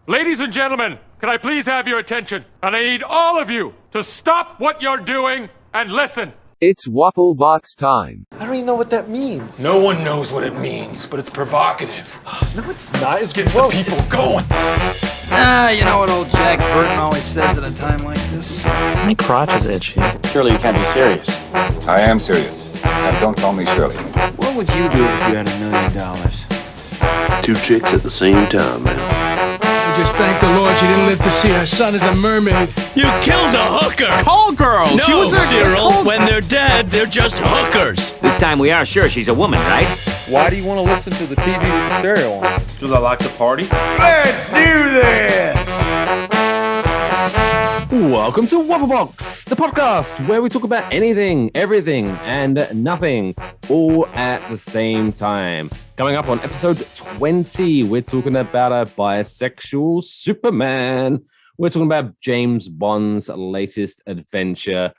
Ladies and gentlemen, can I please have your attention? And I need all of you to stop what you're doing and listen. It's Waffle Box time. I don't even know what that means. No one knows what it means, but it's provocative. No, it's not. It Gets the people going. You know what old Jack Burton always says at a time like this? My crotch is itchy. Surely you can't be serious. I am serious. Now don't call me Shirley. What would you do if you had $1 million? Two chicks at the same time, man. Just thank the Lord she didn't live to see her son as a mermaid. You killed a hooker! Call girl! No, she was Cyril, when they're dead, they're just hookers. This time we are sure she's a woman, right? Why do you want to listen to the TV with the stereo on? Because I like to party. Let's do this! Welcome to Waffle Box, the podcast where we talk about anything, everything, and nothing, all at the same time. Coming up on episode 20, we're talking about a bisexual Superman. We're talking about James Bond's latest adventure,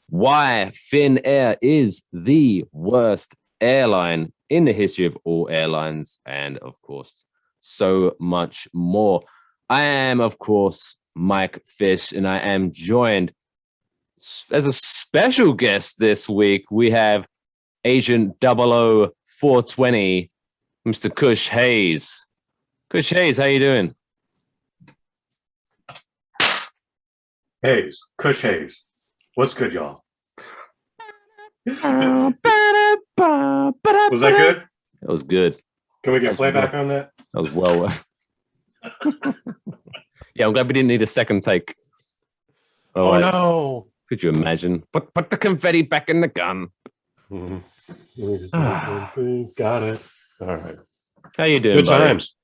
why Finnair is the worst airline in the history of all airlines, and of course, so much more. I am, of course, Mike Fish, and I am joined as a special guest this week. We have Agent 00420, Mr. Kush Hayes. Kush Hayes, how you doing? Hayes, Kush Hayes. What's good, y'all? Was that good? That was good. Can we get playback on that? That was well. Yeah, I'm glad we didn't need a second take. Oh no. Could you imagine? Put the confetti back in the gun. Got it. All right. How you doing, Good buddy? times.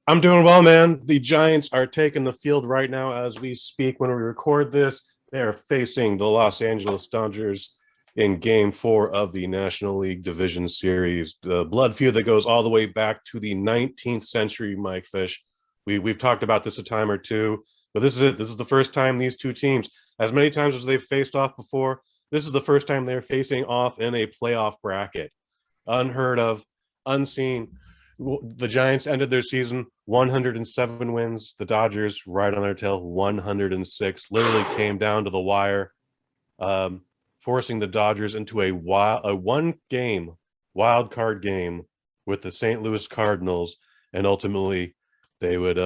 I'm doing well, man. The Giants are taking the field right now as we speak. When we record this, they are facing the Los Angeles Dodgers in Game 4 of the National League Division Series. The blood feud that goes all the way back to the 19th century, Mike Fish. We've talked about this a time or two, but this is it. This is the first time these two teams, as many times as they've faced off before, this is the first time they're facing off in a playoff bracket. Unheard of, unseen. The Giants ended their season 107 wins. The Dodgers, right on their tail, 106. Literally came down to the wire, forcing the Dodgers into a one-game wild card game with the St. Louis Cardinals, and ultimately they would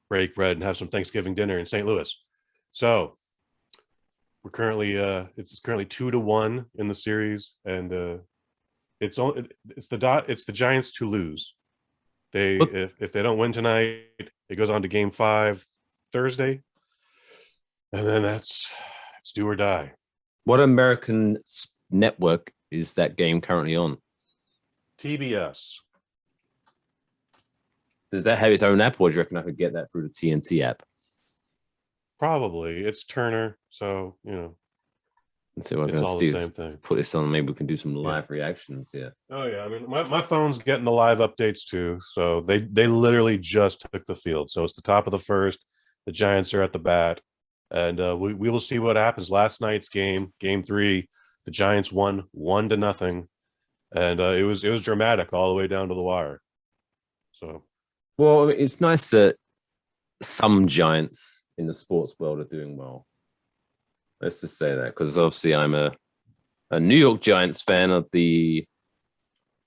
break bread and have some Thanksgiving dinner in St. Louis. So we're currently it's currently 2-1 in the series, and it's the Giants to lose. If they don't win tonight, it goes on to Game 5 Thursday, and then it's do or die. What American network is that game currently on? TBS. Does that have its own app, or do you reckon I could get that through the TNT app? Probably. It's Turner, so you know. Let's see what it's all the same thing. Put this on. Maybe we can do some live reactions. Yeah. Oh yeah. I mean, my phone's getting the live updates too. So they literally just took the field. So it's the top of the first. The Giants are at the bat, and we will see what happens. Last night's game, Game 3, the Giants won 1-0, and it was dramatic all the way down to the wire. So. Well, it's nice that some Giants in the sports world are doing well. Let's just say that, because obviously I'm a New York Giants fan of the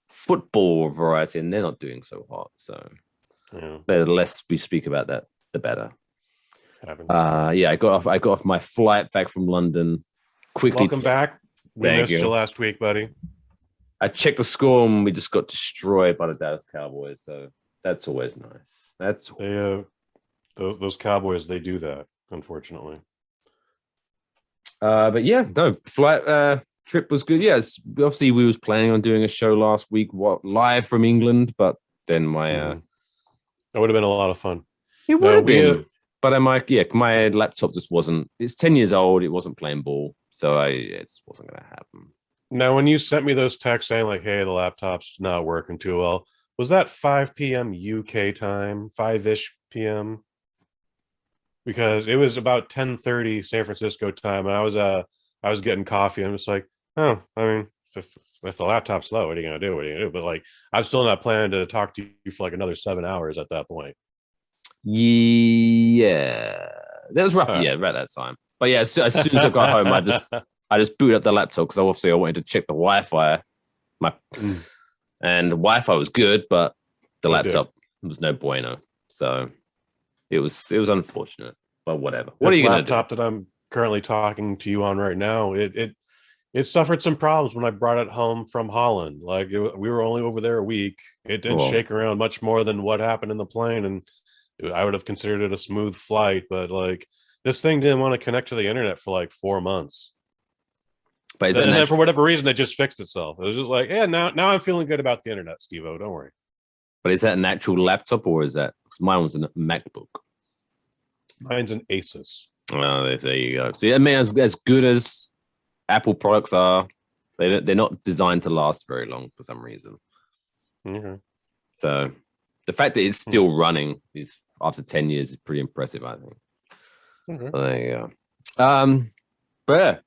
football variety, and they're not doing so hot. So the less we speak about that, the better. Yeah, I got off my flight back from London quickly. Welcome back. We missed you last week, buddy. I checked the score, and we just got destroyed by the Dallas Cowboys. So that's always nice. Those Cowboys, they do that, unfortunately. But yeah, no, flight trip was good. Yes, obviously we was planning on doing a show last week, live from England, but then that would have been a lot of fun. It would have been, but my laptop just wasn't. It's 10 years old. It wasn't playing ball, so it just wasn't going to happen. Now, when you sent me those texts saying like, "Hey, the laptop's not working too well," was that 5 p.m. UK time, 5-ish p.m.? Because it was about 10:30 San Francisco time, and I was getting coffee, and I'm just like, oh, I mean, if the laptop's slow, what are you gonna do? But like, I'm still not planning to talk to you for like another 7 hours at that point. Yeah, that was roughly right that time. But yeah, as soon as I got home, I just booted up the laptop because obviously I wanted to check the Wi-Fi. And the Wi-Fi was good, but the laptop was no bueno. So it was unfortunate, but whatever. What are you going to do? Laptop that I'm currently talking to you on right now, it suffered some problems when I brought it home from Holland. Like we were only over there a week. It didn't shake around much more than what happened in the plane, and I would have considered it a smooth flight. But like this thing didn't want to connect to the internet for like 4 months. But and then for whatever reason, it just fixed itself. It was just like, yeah, now I'm feeling good about the internet, Steve-O. Don't worry. But is that an actual laptop or is that? Mine was a MacBook. Mine's an Asus. Oh, there you go. See, I mean, as good as Apple products are, they're not designed to last very long for some reason. Okay. So the fact that it's still running is after 10 years is pretty impressive, I think. Okay. So there you go. But yeah,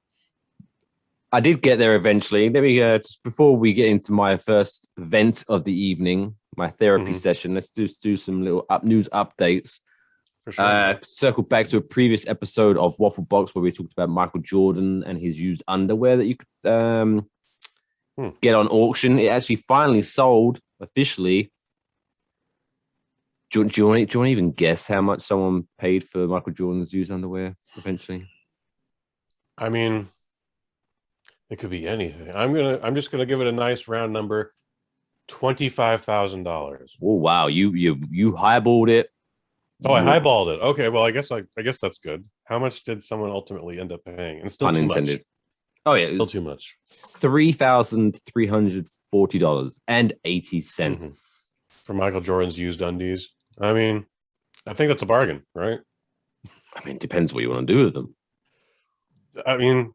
I did get there eventually. Maybe just before we get into my first vent of the evening, my therapy session, let's just do some little news updates. For sure. Circle back to a previous episode of Waffle Box where we talked about Michael Jordan and his used underwear that you could get on auction. It actually finally sold officially. Do you want to even guess how much someone paid for Michael Jordan's used underwear eventually? I mean, it could be anything. I'm just gonna give it a nice round number, $25,000. Oh wow, you highballed it. Oh, I highballed it. Okay, well, I guess that's good. How much did someone ultimately end up paying? And still unintended. Too much. Oh yeah, still too much. $3,340.80 for Michael Jordan's used undies. I mean, I think that's a bargain, right? I mean, it depends what you want to do with them. I mean,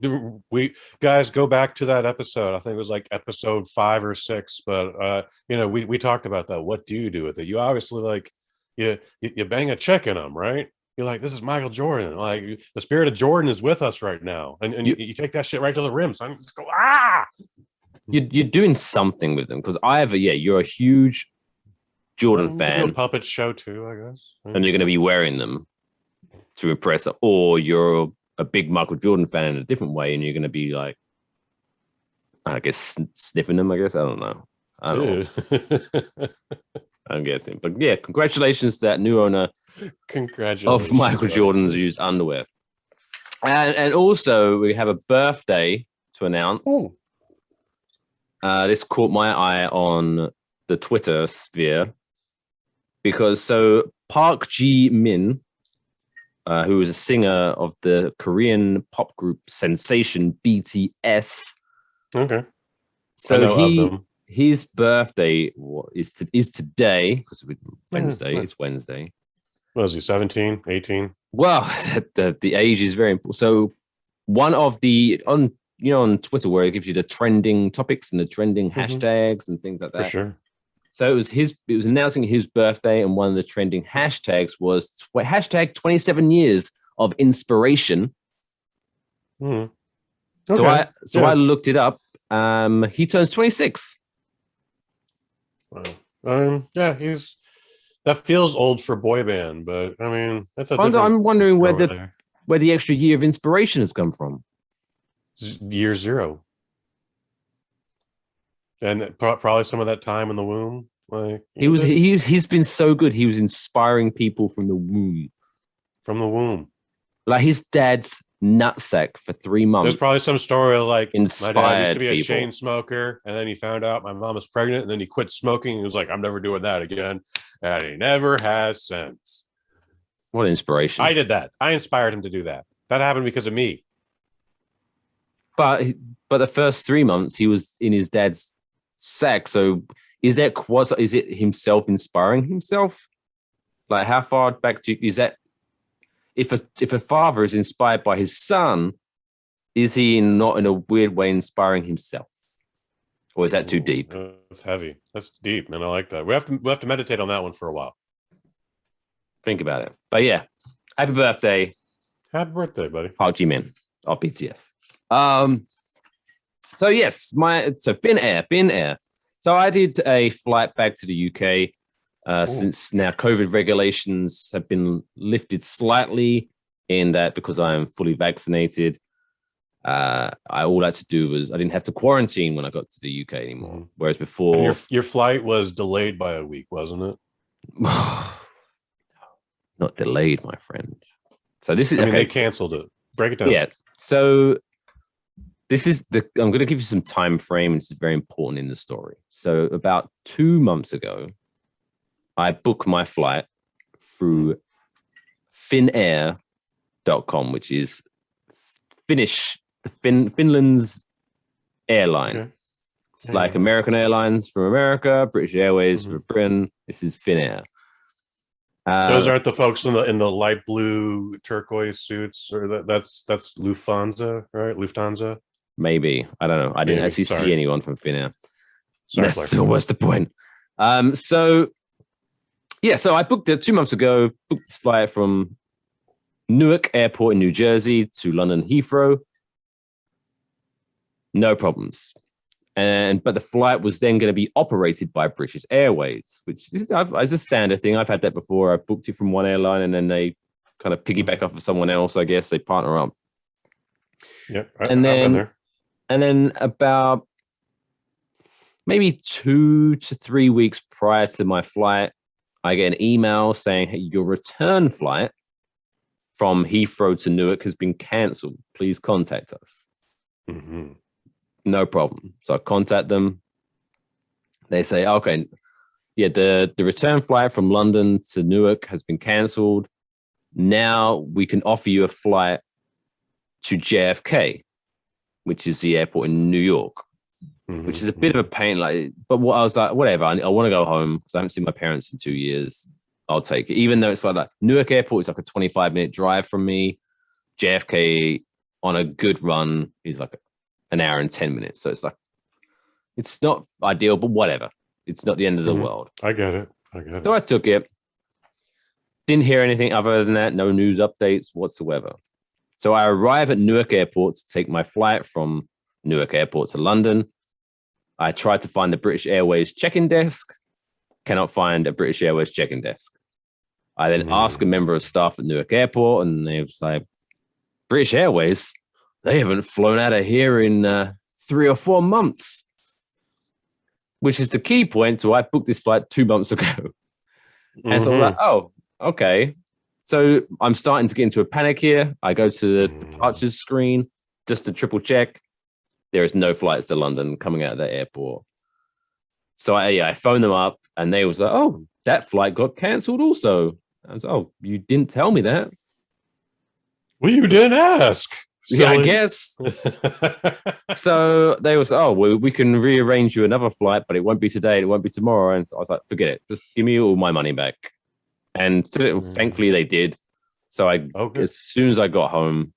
we guys go back to that episode. I think it was like episode 5 or 6. But we talked about that. What do you do with it? You obviously like you bang a check in them, right? You're like, this is Michael Jordan. Like the spirit of Jordan is with us right now, and you take that shit right to the rim. So I'm just go You're doing something with them because you're a huge Jordan fan. Do a puppet show too, I guess. And you're going to be wearing them to impress, or you're a big Michael Jordan fan in a different way, and you're going to be like, I guess sniffing them. I guess I don't know. I'm guessing, but yeah, congratulations to that new owner. Congratulations of Michael Jordan's used underwear, and also we have a birthday to announce. This caught my eye on the Twitter sphere because Park Ji-min, who was a singer of the Korean pop group sensation BTS. Okay. So his birthday is today because it's Wednesday. It's Wednesday. What is he, 17, 18? Well, the age is very important. So one of on Twitter where it gives you the trending topics and the trending hashtags and things like that. For sure. So it was announcing his birthday, and one of the trending hashtags was hashtag 27 years of inspiration. Okay. So I looked it up. He turns 26. Wow. That feels old for boy band, but I mean that's I'm wondering where the extra year of inspiration has come from. Year 0. And probably some of that time in the womb. Like he's been so good. He was inspiring people from the womb. From the womb. Like his dad's nutsack for 3 months. There's probably some story like inspired my dad used to be a people. chain smoker, and then he found out my mom was pregnant, and then he quit smoking. He was like, I'm never doing that again. And he never has since. What inspiration. I did that. I inspired him to do that. That happened because of me. But the first 3 months he was in his dad's sack. So is it himself inspiring himself? Like how far back is that? If a father is inspired by his son, is he not in a weird way inspiring himself? Or is that too deep? That's heavy. That's deep, man. I like that. We have to meditate on that one for a while. Think about it. But yeah, happy birthday. Happy birthday, buddy. Park Ji-min of BTS. So yes, Finnair. So I did a flight back to the UK since now COVID regulations have been lifted slightly in that because I am fully vaccinated. All I had to do was I didn't have to quarantine when I got to the UK anymore. Whereas before, and your flight was delayed by a week, wasn't it? Not delayed, my friend. So this is. I mean, they canceled it. Break it down. Yeah. So this is I'm going to give you some time frame. This is very important in the story. So about 2 months ago, I booked my flight through Finnair.com, which is Finland's airline. Okay. It's like American Airlines from America, British Airways for Britain. This is Finnair. Those aren't the folks in the light blue turquoise suits, or that's Lufthansa, right? Lufthansa. Maybe, I don't know. I didn't actually see anyone from Finnair. Sorry, that's still what's the point. So I booked it 2 months ago. Booked this flight from Newark Airport in New Jersey to London Heathrow. No problems. But the flight was then going to be operated by British Airways, which is a standard thing. I've had that before. I booked it from one airline and then they kind of piggyback off of someone else. I guess they partner up. Yeah, I've been there. And then about maybe 2 to 3 weeks prior to my flight, I get an email saying, "Hey, your return flight from Heathrow to Newark has been cancelled. Please contact us." No problem. So I contact them. They say, "Okay, yeah, the return flight from London to Newark has been cancelled. Now we can offer you a flight to JFK, which is the airport in New York," which is a bit of a pain. But what I was like, whatever. I want to go home because I haven't seen my parents in 2 years. I'll take it, even though it's like that. Newark Airport is like a 25-minute drive from me. JFK on a good run is like an hour and 10 minutes. So it's like, it's not ideal, but whatever. It's not the end of the world. I get it. So I took it. Didn't hear anything other than that. No news updates whatsoever. So I arrive at Newark Airport to take my flight from Newark Airport to London. I tried to find the British Airways check-in desk. Cannot find a British Airways check-in desk. I then ask a member of staff at Newark Airport, and they was like, "British Airways? They haven't flown out of here in 3 or 4 months." Which is the key point to I booked this flight 2 months ago. And so I'm like, oh, okay. So I'm starting to get into a panic here. I go to the departures screen just to triple check. There is no flights to London coming out of the airport. So I phoned them up and they was like, "Oh, that flight got cancelled also." I was like, "Oh, you didn't tell me that." Well, you didn't ask. Yeah, I guess. So they was, "Oh, well, we can rearrange you another flight, but it won't be today. It won't be tomorrow." And so I was like, "Forget it. Just give me all my money back." And thankfully they did. So as soon as I got home,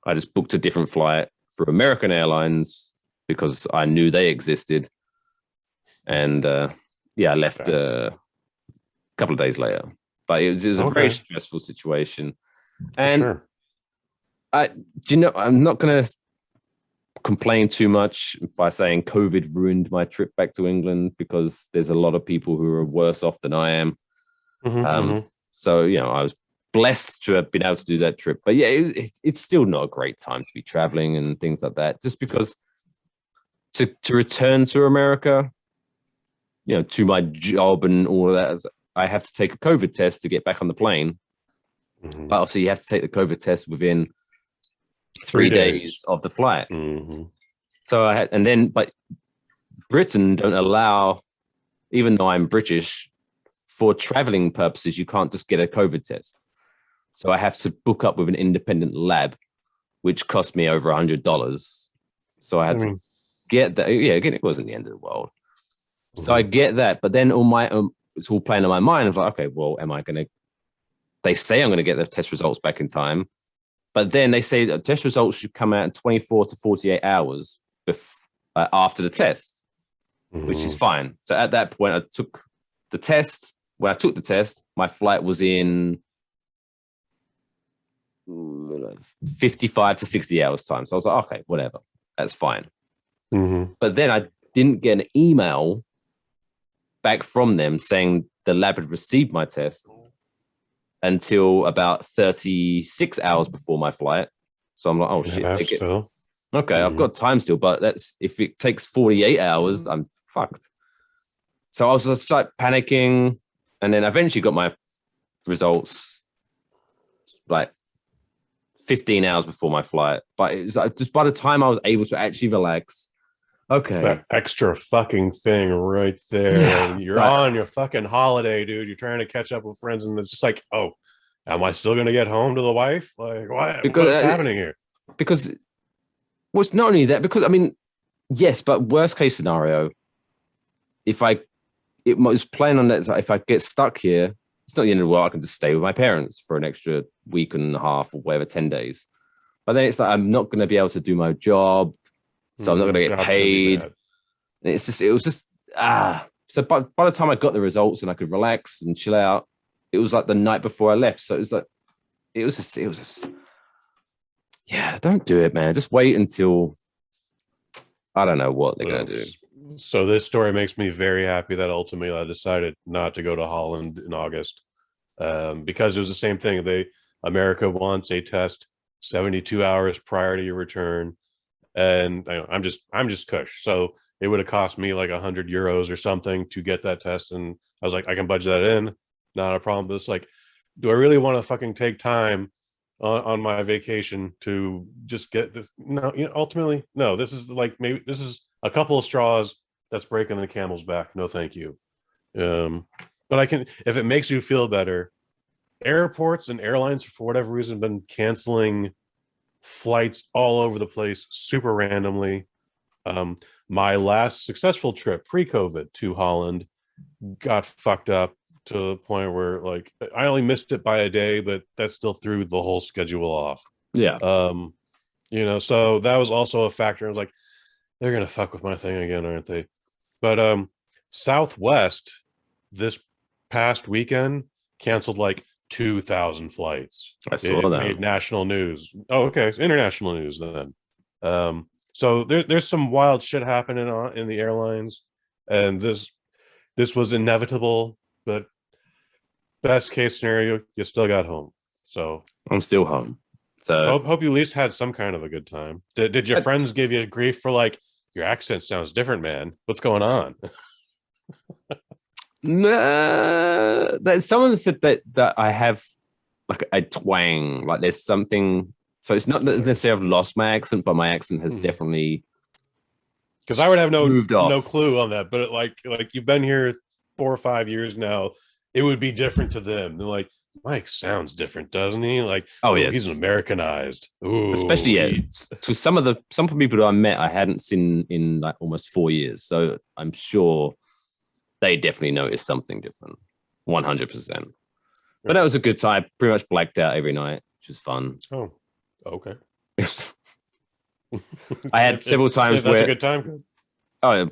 I just booked a different flight for American Airlines because I knew they existed. And I left a couple of days later. But it was a very stressful situation. And I'm not going to complain too much by saying COVID ruined my trip back to England because there's a lot of people who are worse off than I am. So, I was blessed to have been able to do that trip. But yeah, it's still not a great time to be traveling and things like that. Just because to return to America, to my job and all of that, I have to take a COVID test to get back on the plane. But obviously you have to take the COVID test within 3 days of the flight. So but Britain don't allow, even though I'm British, for traveling purposes, you can't just get a COVID test. So I have to book up with an independent lab, which cost me over $100. So I had to get that. Yeah, again, it wasn't the end of the world. So I get that, but then it's all playing on my mind. I was like, okay, well, they say I'm going to get the test results back in time, but then they say that test results should come out in 24 to 48 hours after the test, which is fine. So at that point, I took the test. When I took the test, my flight was in 55 to 60 hours time. So I was like, okay, whatever, that's fine. But then I didn't get an email back from them saying the lab had received my test until about 36 hours before my flight. So I'm like, oh shit. Okay, I've got time still, but that's if it takes 48 hours, I'm fucked. So I was just like panicking, and then eventually got my results like 15 hours before my flight. But it was like, just by the time I was able to actually relax, okay. It's that extra fucking thing right there. Yeah, You're on your fucking holiday, dude. You're trying to catch up with friends, and it's just like, oh, am I still going to get home to the wife? Like, what's happening here? Because, well, it's not only that, because, I mean, yes, but worst case scenario, it was playing on that, if I get stuck here, it's not the end of the world. I can just stay with my parents for an extra week and a half or whatever, 10 days. But then it's like, I'm not going to be able to do my job. So I'm not going to get paid. It was just. So by the time I got the results and I could relax and chill out, it was like the night before I left. So it was just, yeah, don't do it, man. Just wait until, I don't know what they're going to do. So this story makes me very happy that ultimately I decided not to go to Holland in August, because it was the same thing. America wants a test 72 hours prior to your return. And I'm just Kush. So it would have cost me like €100 or something to get that test. And I was like, I can budget that in. Not a problem. But it's like, do I really want to fucking take time on my vacation to just get this? No, ultimately, no, this is like, maybe this is a couple of straws that's breaking the camel's back. No, thank you. But I can, if it makes you feel better, airports and airlines, for whatever reason, have been canceling flights all over the place super randomly. My last successful trip pre-COVID to Holland got fucked up to the point where like I only missed it by a day, but that still threw the whole schedule off. Yeah. So that was also a factor. I was like, they're gonna fuck with my thing again, aren't they? But Southwest this past weekend canceled like 2,000 flights. I saw that. Made national news. Oh, okay, it's international news then. So there's some wild shit happening in the airlines, and this was inevitable. But best case scenario, you still got home. So I'm still home. So hope you at least had some kind of a good time. Did your friends give you grief for like, your accent sounds different, man? What's going on? Someone said that I have like a twang, like there's something. So it's not necessarily I've lost my accent, but my accent has definitely. Because I would have no clue on that, but like you've been here 4 or 5 years now, it would be different to them. They're like, Mike sounds different, doesn't he? Like, oh yeah, he's Americanized. Ooh, especially so some people that I met I hadn't seen in like almost 4 years, so I'm sure they definitely noticed something different, 100%. But that was a good time. Pretty much blacked out every night, which was fun. Oh, okay. I had several times that's a good time.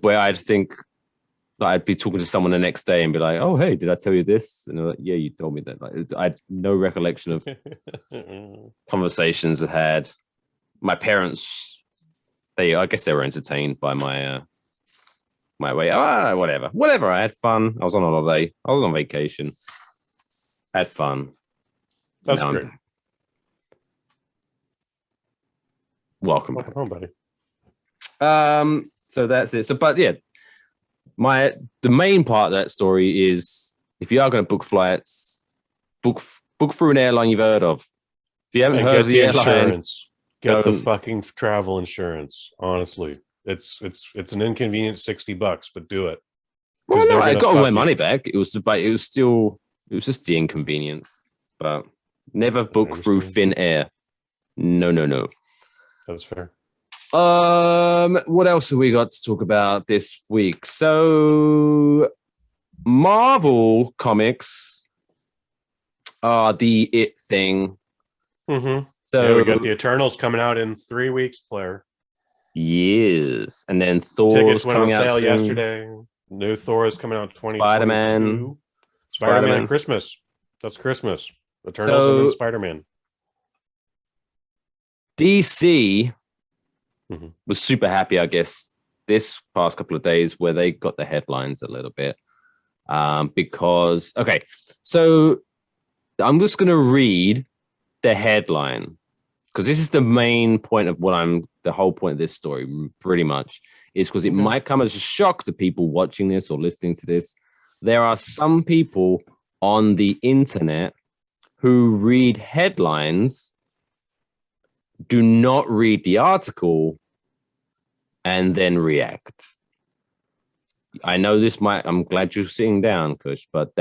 Where I'd think like I'd be talking to someone the next day and be like, "Oh, hey, did I tell you this?" And they're like, "Yeah, you told me that." Like, I had no recollection of conversations I had. My parents, I guess they were entertained by my way. Whatever. I had fun. I was on holiday. I was on vacation. I had fun. That's great. Welcome home, buddy. So that's it. So, but yeah, the main part of that story is if you are going to book flights, book through an airline you've heard of. If you haven't heard of the airline, get the fucking travel insurance. Honestly, it's an inconvenient $60, but do it. Well, no, I got all my money back. It was just the inconvenience. But never book through Finnair. No. That's fair. What else have we got to talk about this week? So Marvel comics are the it thing. Mm-hmm. So we got the Eternals coming out in 3 weeks, Blair. Yes. And then Thor's tickets went on sale soon. yesterday. New Thor is coming out 2022. Spider-Man Christmas. That's Christmas. Eternals and then Spider-Man. DC was super happy, I guess, this past couple of days where they got the headlines a little bit. because okay, so I'm just going to read the headline because this is the main point of the whole point of this story, pretty much, is because it might come as a shock to people watching this or listening to this. There are some people on the internet who read headlines, do not read the article, and then react. I know this I'm glad you're sitting down, Kush, but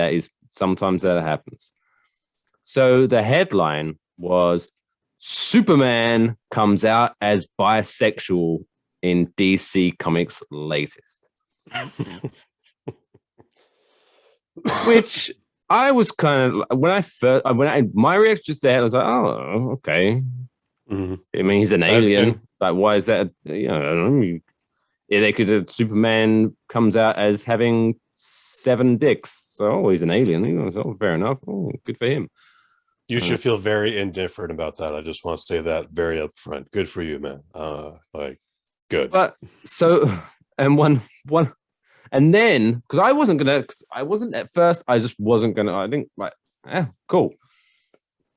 sometimes that happens. So the headline was Superman comes out as bisexual in DC Comics latest. Which I was kind of, my reaction just there, I was like, oh, okay. Mm-hmm. I mean, he's an alien. Like, why is that? You know, I don't know. Superman comes out as having 7 dicks. So, he's an alien. You know, so fair enough. Oh, good for him. You should feel very indifferent about that. I just want to say that very upfront. Good for you, man. Good. But so, and and then, because I wasn't at first, I just wasn't gonna, I think, like, cool.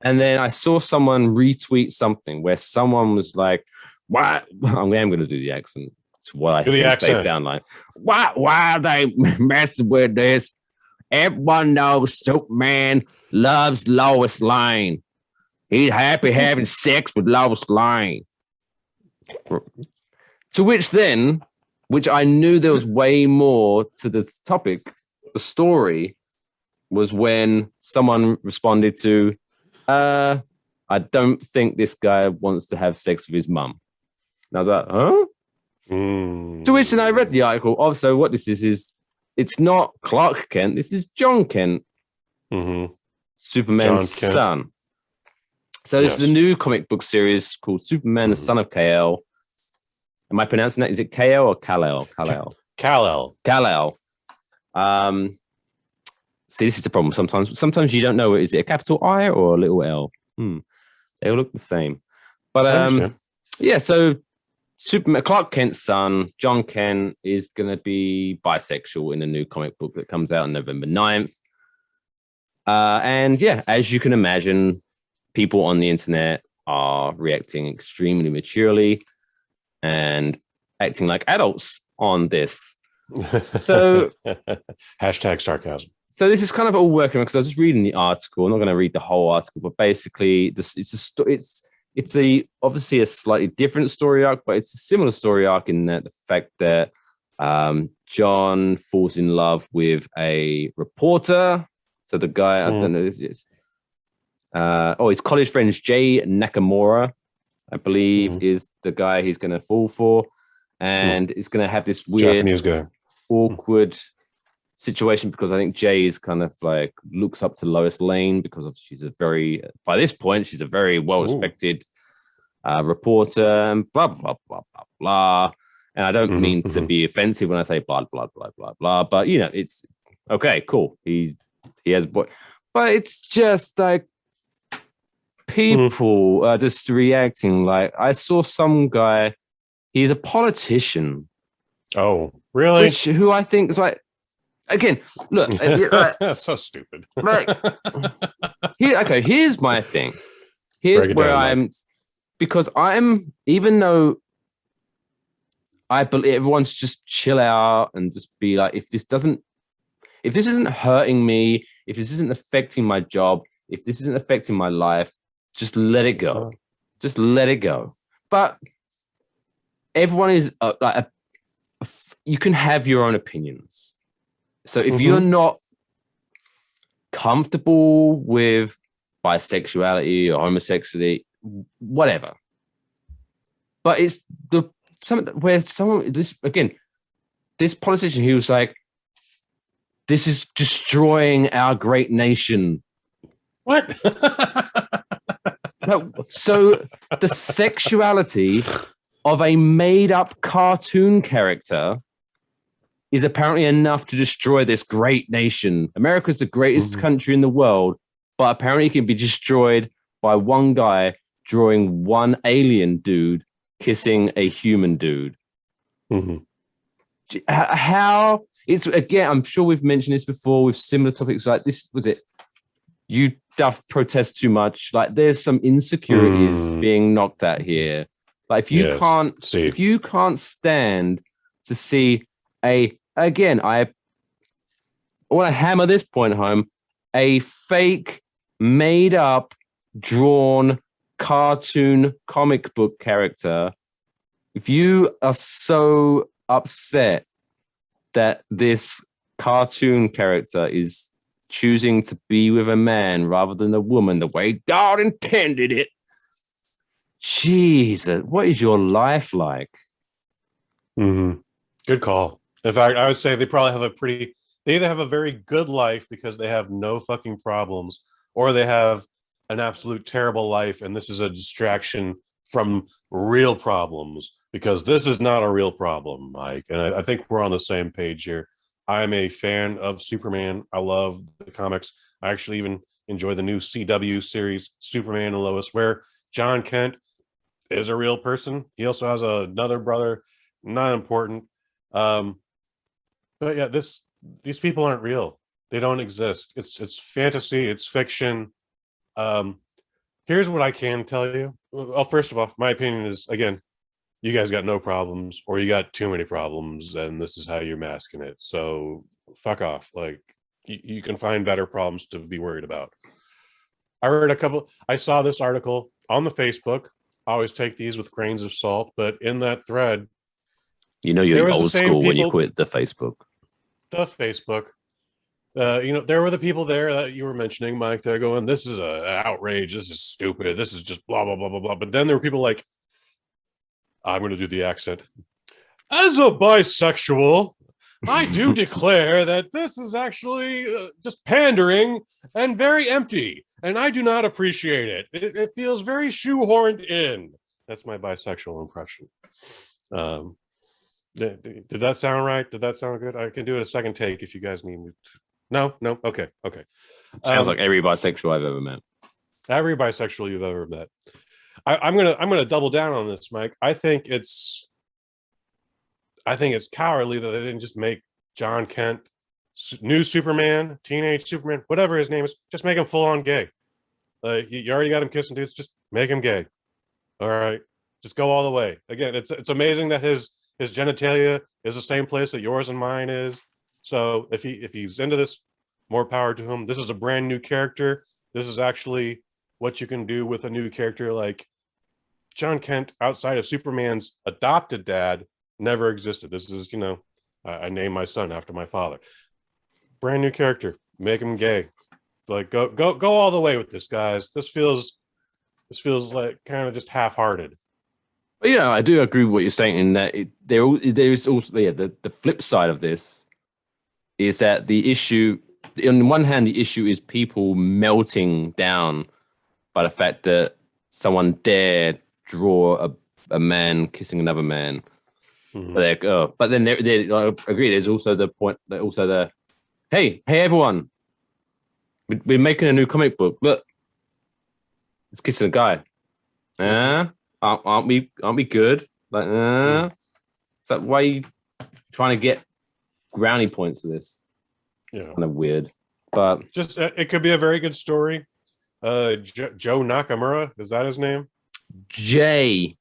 And then I saw someone retweet something where someone was like, why? I'm going to do the accent. It's what I think they sound like. Why are they messing with this? Everyone knows Superman loves Lois Lane. He's happy having sex with Lois Lane. To which I knew there was way more to this topic. The story was when someone responded to, I don't think this guy wants to have sex with his mum. And I was like, huh? To which then I read the article. Also, what this is it's not Clark Kent. This is John Kent, Superman's son. So this is a new comic book series called Superman, the Son of Kal-El. Am I pronouncing that? Is it Kal-El or Kal-El? Kal-El. Kal-El. See, this is the problem. Sometimes you don't know. Is it a capital I or a little L? They all look the same. But yeah, so Superman, Clark Kent's son, John Kent, is going to be bisexual in a new comic book that comes out on November 9th. And yeah, as you can imagine, people on the internet are reacting extremely maturely and acting like adults on this. So hashtag sarcasm. So this is kind of all working because I was just reading the article. I'm not going to read the whole article, but basically, it's obviously a slightly different story arc, but it's a similar story arc in that the fact that John falls in love with a reporter. So the guy, I don't know, his college friend Jay Nakamura, I believe, is the guy he's going to fall for, and it's going to have this weird, Japanese guy, awkward situation because I think Jay is kind of like looks up to Lois Lane because by this point she's a very well respected reporter and blah blah blah blah blah. And I don't mean to be offensive when I say blah blah blah blah blah, but you know, it's okay, cool. He has but it's just like people are just reacting. Like I saw some guy, he's a politician. Oh, really? Who I think is like, again, look. That's so stupid. Right. Here's my thing. Here's where I'm, because even though I believe everyone's just chill out and just be like, if this isn't hurting me, if this isn't affecting my job, if this isn't affecting my life, just let it go. Just let it go. But everyone is you can have your own opinions. So if you're not comfortable with bisexuality or homosexuality, whatever. But it's this politician, he was like, this is destroying our great nation. What? No, so the sexuality of a made-up cartoon character is apparently enough to destroy this great nation. America's the greatest country in the world, but apparently it can be destroyed by one guy drawing one alien dude kissing a human dude. How it's again, I'm sure we've mentioned this before with similar topics like this. Was it you duff protest too much? Like there's some insecurities being knocked at here. Like if you can't stand to see I want to hammer this point home, a fake, made up, drawn cartoon comic book character. If you are so upset that this cartoon character is choosing to be with a man rather than a woman the way God intended it, Jesus, what is your life like? Good call. In fact, I would say they probably have they either have a very good life because they have no fucking problems, or they have an absolute terrible life, and this is a distraction from real problems, because this is not a real problem, Mike. And I think we're on the same page here. I'm a fan of Superman. I love the comics. I actually even enjoy the new CW series, Superman and Lois, where John Kent is a real person. He also has another brother, not important. But yeah, these people aren't real. They don't exist. It's fantasy. It's fiction. Here's what I can tell you. Well, first of all, my opinion is, again, you guys got no problems, or you got too many problems, and this is how you're masking it. So fuck off. Like you can find better problems to be worried about. I saw this article on the Facebook. I always take these with grains of salt, but in that thread, you know you're old school when you quit the Facebook. The Facebook. There were the people there that you were mentioning, Mike. They're going, "This is an outrage. This is stupid. This is just blah blah blah blah blah." But then there were people like, I'm going to do the accent. As a bisexual, I do declare that this is actually just pandering and very empty, and I do not appreciate it. It feels very shoehorned in. That's my bisexual impression. Did that sound right? Did that sound good? I can do it a second take if you guys need me to. No? Okay. Sounds like every bisexual I've ever met. Every bisexual you've ever met. I'm gonna double down on this, Mike. I think it's cowardly that they didn't just make John Kent, new Superman, teenage Superman, whatever his name is, just make him full on gay. You already got him kissing dudes, just make him gay. All right, just go all the way. Again, it's amazing that his genitalia is the same place that yours and mine is. So if he's into this, more power to him. This is a brand new character. This is actually what you can do with a new character. Like John Kent, outside of Superman's adopted dad, never existed. This is, I named my son after my father. Brand new character. Make him gay. Like go all the way with this, guys. This feels like kind of just half-hearted. But I do agree with what you're saying in that there is also the flip side of this is that the issue, on the one hand, the issue is people melting down by the fact that someone dared draw a man kissing another man. Mm-hmm. But then I agree. There's also the point that hey everyone, we're making a new comic book. Look, it's kissing a guy. Aren't we good? Like, so why are you trying to get brownie points to this? Yeah, kind of weird. But just it could be a very good story. Joe Nakamura, is that his name? Jay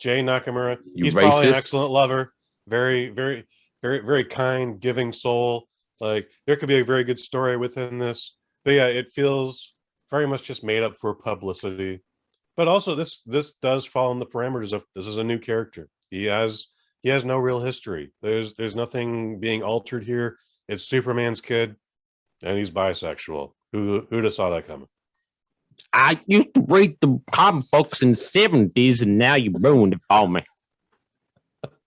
Nakamura. You He's racist. Probably an excellent lover. Very, very, very, very kind, giving soul. Like there could be a very good story within this. But yeah, it feels very much just made up for publicity. But also this does fall in the parameters of this is a new character. He has no real history. There's nothing being altered here. It's Superman's kid, and he's bisexual. Who'd have saw that coming? I used to read the comic books in the 70s, and now you ruined it for me.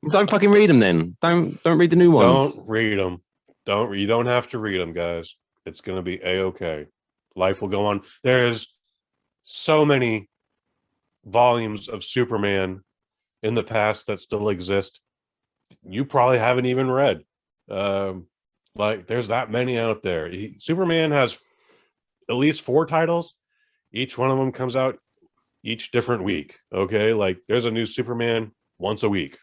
Don't fucking read them then. Don't read the new ones. Don't read them. You don't have to read them, guys. It's gonna be a-okay. Life will go on. There's so many volumes of Superman in the past that still exist. You probably haven't even read. Like there's that many out there. Superman has at least 4 titles. Each one of them comes out each different week. Okay, like there's a new Superman once a week.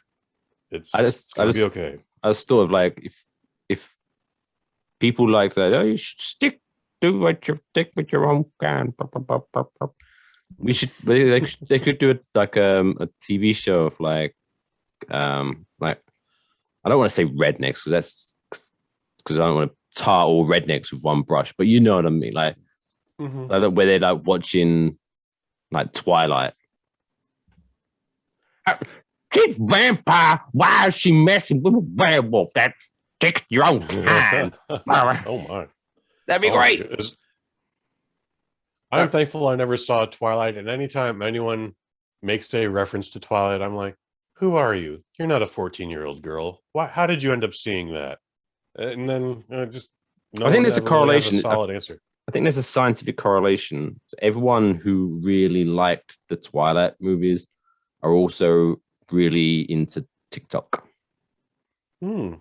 It's be okay. I was still like, if people like that, oh, you should do what you stick with your own kind. We should. They could do it like a TV show of like I don't want to say rednecks because I don't want to tar all rednecks with one brush, but you know what I mean, like where they're like watching like Twilight. She's vampire. Why is she messing with a werewolf? That takes your own kind. Oh my, that'd be great. I'm thankful I never saw Twilight, and anytime anyone makes a reference to Twilight, I'm like, who are you? You're not a 14-year-old girl. Why? How did you end up seeing that? And then just I think there's a correlation. A solid answer. I think there's a scientific correlation. So everyone who really liked the Twilight movies are also really into TikTok. I think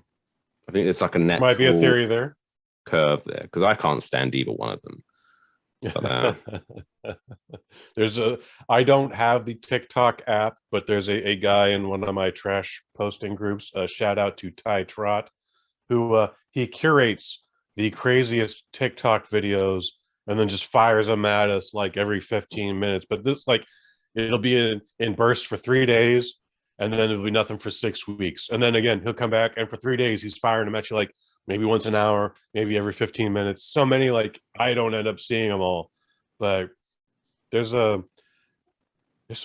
there's like a natural might be a theory there. Curve there because I can't stand either one of them. But, I don't have the TikTok app, but there's a guy in one of my trash posting groups. Shout out to Ty Trot, who he curates the craziest TikTok videos and then just fires them at us like every 15 minutes. But this, like, it'll be in bursts for 3 days, and then it'll be nothing for 6 weeks. And then again, he'll come back, and for 3 days, he's firing them at you like maybe once an hour, maybe every 15 minutes. So many, like, I don't end up seeing them all. But there's some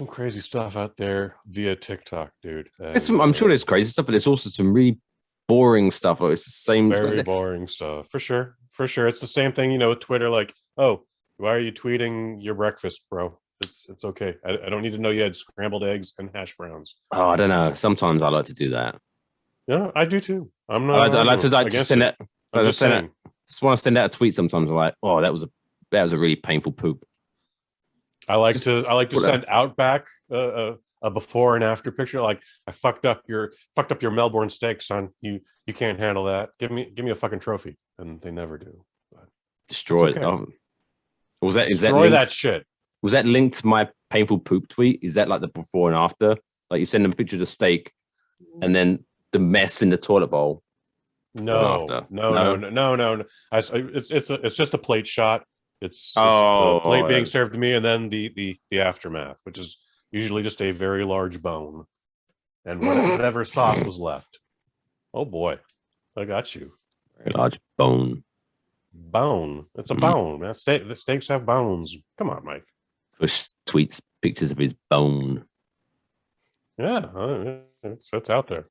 crazy stuff out there via TikTok, dude. I'm sure there's crazy stuff, but there's also some really boring stuff. It's the same, very boring stuff, for sure. It's the same thing, with Twitter. Like, oh, why are you tweeting your breakfast, bro? It's okay. I don't need to know you had scrambled eggs and hash browns. Oh, I don't know. Sometimes I like to do that. Yeah, I do too. I'm not. I like to send it. Just want to send out a tweet sometimes. I'm like, oh, that was a really painful poop. I like to send Outback a before and after picture. Like, I fucked up your Melbourne steak, son. You can't handle that. Give me a fucking trophy, and they never do. But destroy it. Okay. Oh. Was that destroy that shit? Was that linked to my painful poop tweet? Is that like the before and after? Like you send them a picture of the steak, and then the mess in the toilet bowl. No. It's just a plate shot. It's the plate being served to me, and then the aftermath, which is usually just a very large bone, and whatever sauce was left. Oh boy, I got you. Very large bone. Bone. It's a bone. Man. The steaks have bones. Come on, Mike. Kush tweets pictures of his bone. Yeah, it's out there.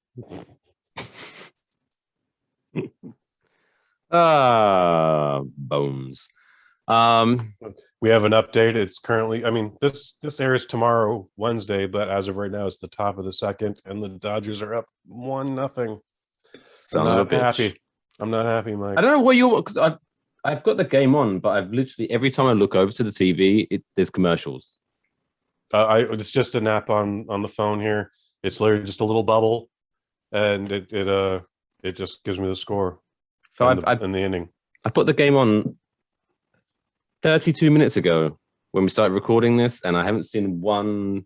Bones. We have an update. It's currently, this airs tomorrow, Wednesday, but as of right now, it's the top of the second, and the Dodgers are up 1-0. I'm not happy, Mike. I don't know what because I've got the game on, but I've literally every time I look over to the TV, there's commercials. It's just an app on the phone here. It's literally just a little bubble, and it just gives me the score. So in the inning, I put the game on 32 minutes ago when we started recording this, and I haven't seen one.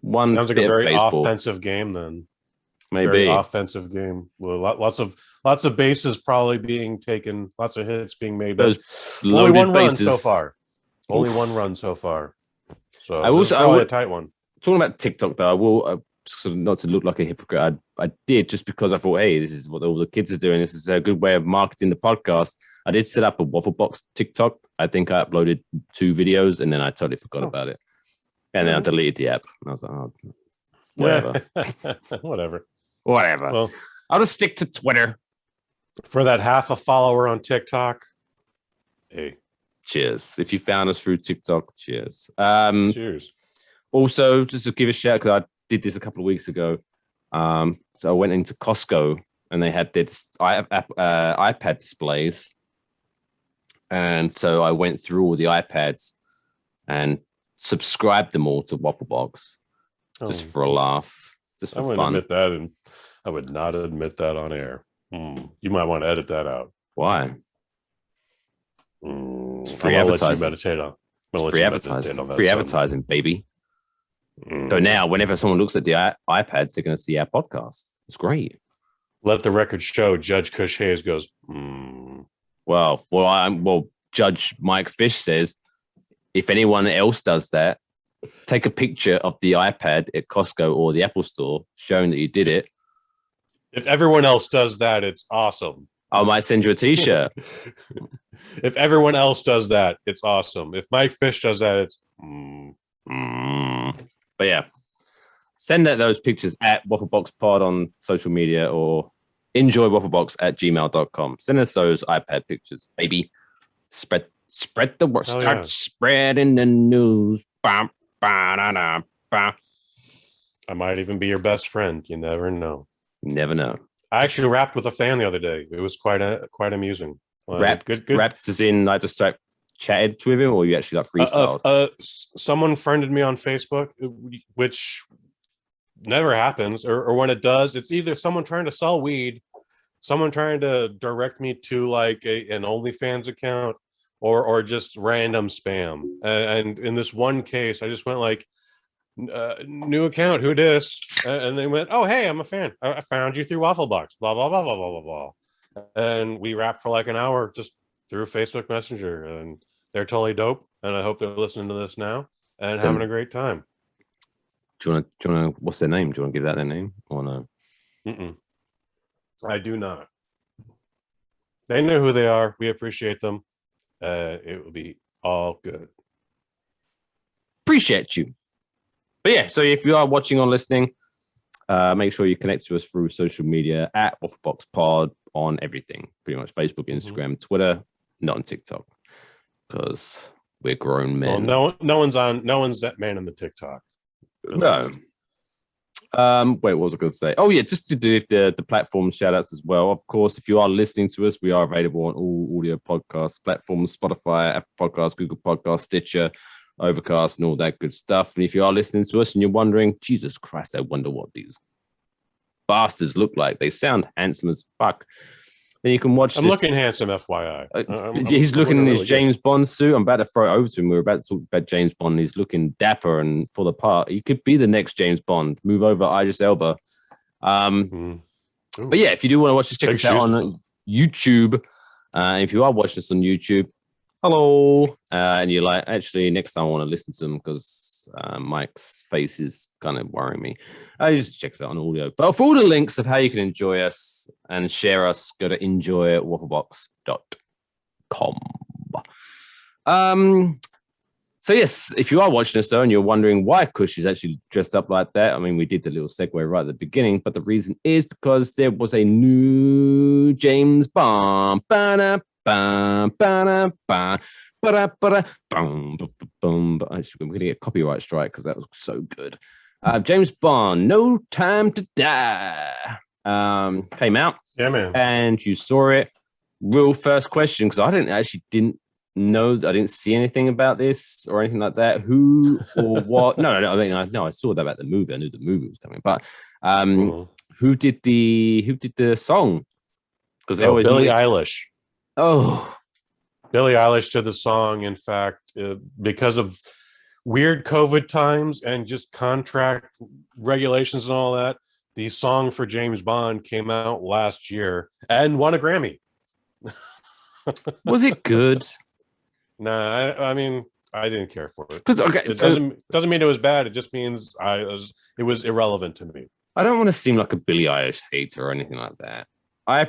Sounds like a very offensive game. Then maybe very offensive game. Well, lots of bases probably being taken, lots of hits being made. But only one run so far. Only one run so far. So I will a tight one. Talking about TikTok, though, I will. Sort of not to look like a hypocrite, I did just because I thought, hey, this is what all the kids are doing. This is a good way of marketing the podcast. I did set up a Waffle Box TikTok. I think I uploaded 2 videos and then I totally forgot about it. And then I deleted the app. And I was like, oh, whatever. Whatever. Well, I'll just stick to Twitter. For that half a follower on TikTok, hey. Cheers. If you found us through TikTok, cheers. Cheers. Also, just to give a shout, because I did this a couple of weeks ago. So I went into Costco and they had this iPad displays. And so I went through all the iPads and subscribed them all to Waffle Box just for a laugh, just for fun. Admit that, and I would not admit that on air. You might want to edit that out. Why? It's free advertising. Free advertising, baby. So now, whenever someone looks at the iPads, they're going to see our podcast. It's great. Let the record show Judge Kush Hayes goes, Well, Judge Mike Fish says if anyone else does that, take a picture of the iPad at Costco or the Apple Store showing that you did it. If everyone else does that, it's awesome. I might send you a t-shirt. If everyone else does that, it's awesome. If Mike Fish does that, it's But yeah, send out those pictures at WaffleboxPod on social media or enjoywafflebox@gmail.com. Send us those iPad pictures, baby. Spread the word. Start spreading the news. Bam, ba-da-da, ba. I might even be your best friend. You never know. You never know. I actually rapped with a fan the other day. It was quite amusing. Rapped as in like just like chatted with him, or you actually like freestyled? Someone friended me on Facebook, which never happens, or when it does, it's either someone trying to sell weed, someone trying to direct me to like an OnlyFans account, or just random spam. And in this one case, I just went like, new account, who dis? And they went, oh hey, I'm a fan. I found you through Wafflebox. Blah blah blah blah blah blah blah. And we rapped for like an hour just through Facebook Messenger, and they're totally dope. And I hope they're listening to this now and having a great time. Do you want to? What's their name? Do you want to give that their name or no? I do not. They know who they are. We appreciate them. It will be all good. Appreciate you. But yeah, so if you are watching or listening, make sure you connect to us through social media at WaffleboxPod on everything. Pretty much Facebook, Instagram, Twitter, not on TikTok. Because we're grown men. Well, no one's that man in the TikTok. No. Wait, what was I going to say? Oh, yeah, just to do the platform shout outs as well. Of course, if you are listening to us, we are available on all audio podcast platforms, Spotify, Apple Podcasts, Google Podcasts, Stitcher, Overcast, and all that good stuff. And if you are listening to us and you're wondering, Jesus Christ, I wonder what these bastards look like. They sound handsome as fuck. Then you can watch. I'm looking handsome, FYI. He's looking in his really James Bond suit. I'm about to throw it over to him. We're about to talk about James Bond. He's looking dapper and for the part. He could be the next James Bond. Move over, Idris Elba. But yeah, if you do want to watch this, check us out on YouTube. If you are watching this on YouTube, hello. And you're like, actually, next time I want to listen to them because Mike's face is kind of worrying me. I just check us out on audio. But for all the links of how you can enjoy us and share us, go to enjoywafflebox.com. So yes, if you are watching us though and you're wondering why Kush is actually dressed up like that, I mean, we did the little segue right at the beginning, but the reason is because there was a new James Bond. We're gonna get a copyright strike because that was so good. James Bond, No Time to Die, came out. Yeah, man. And you saw it. Real first question, because I didn't know, I didn't see anything about this or anything like that. Who or what? No. I mean, I saw that about the movie. I knew the movie was coming, but who did the song? Because they always Billie Eilish. Oh. Billie Eilish did the song. In fact, because of weird COVID times and just contract regulations and all that, the song for James Bond came out last year and won a Grammy. Was it good? Nah, I mean, I didn't care for it. It doesn't mean it was bad. It just means it was irrelevant to me. I don't want to seem like a Billie Eilish hater or anything like that. I'm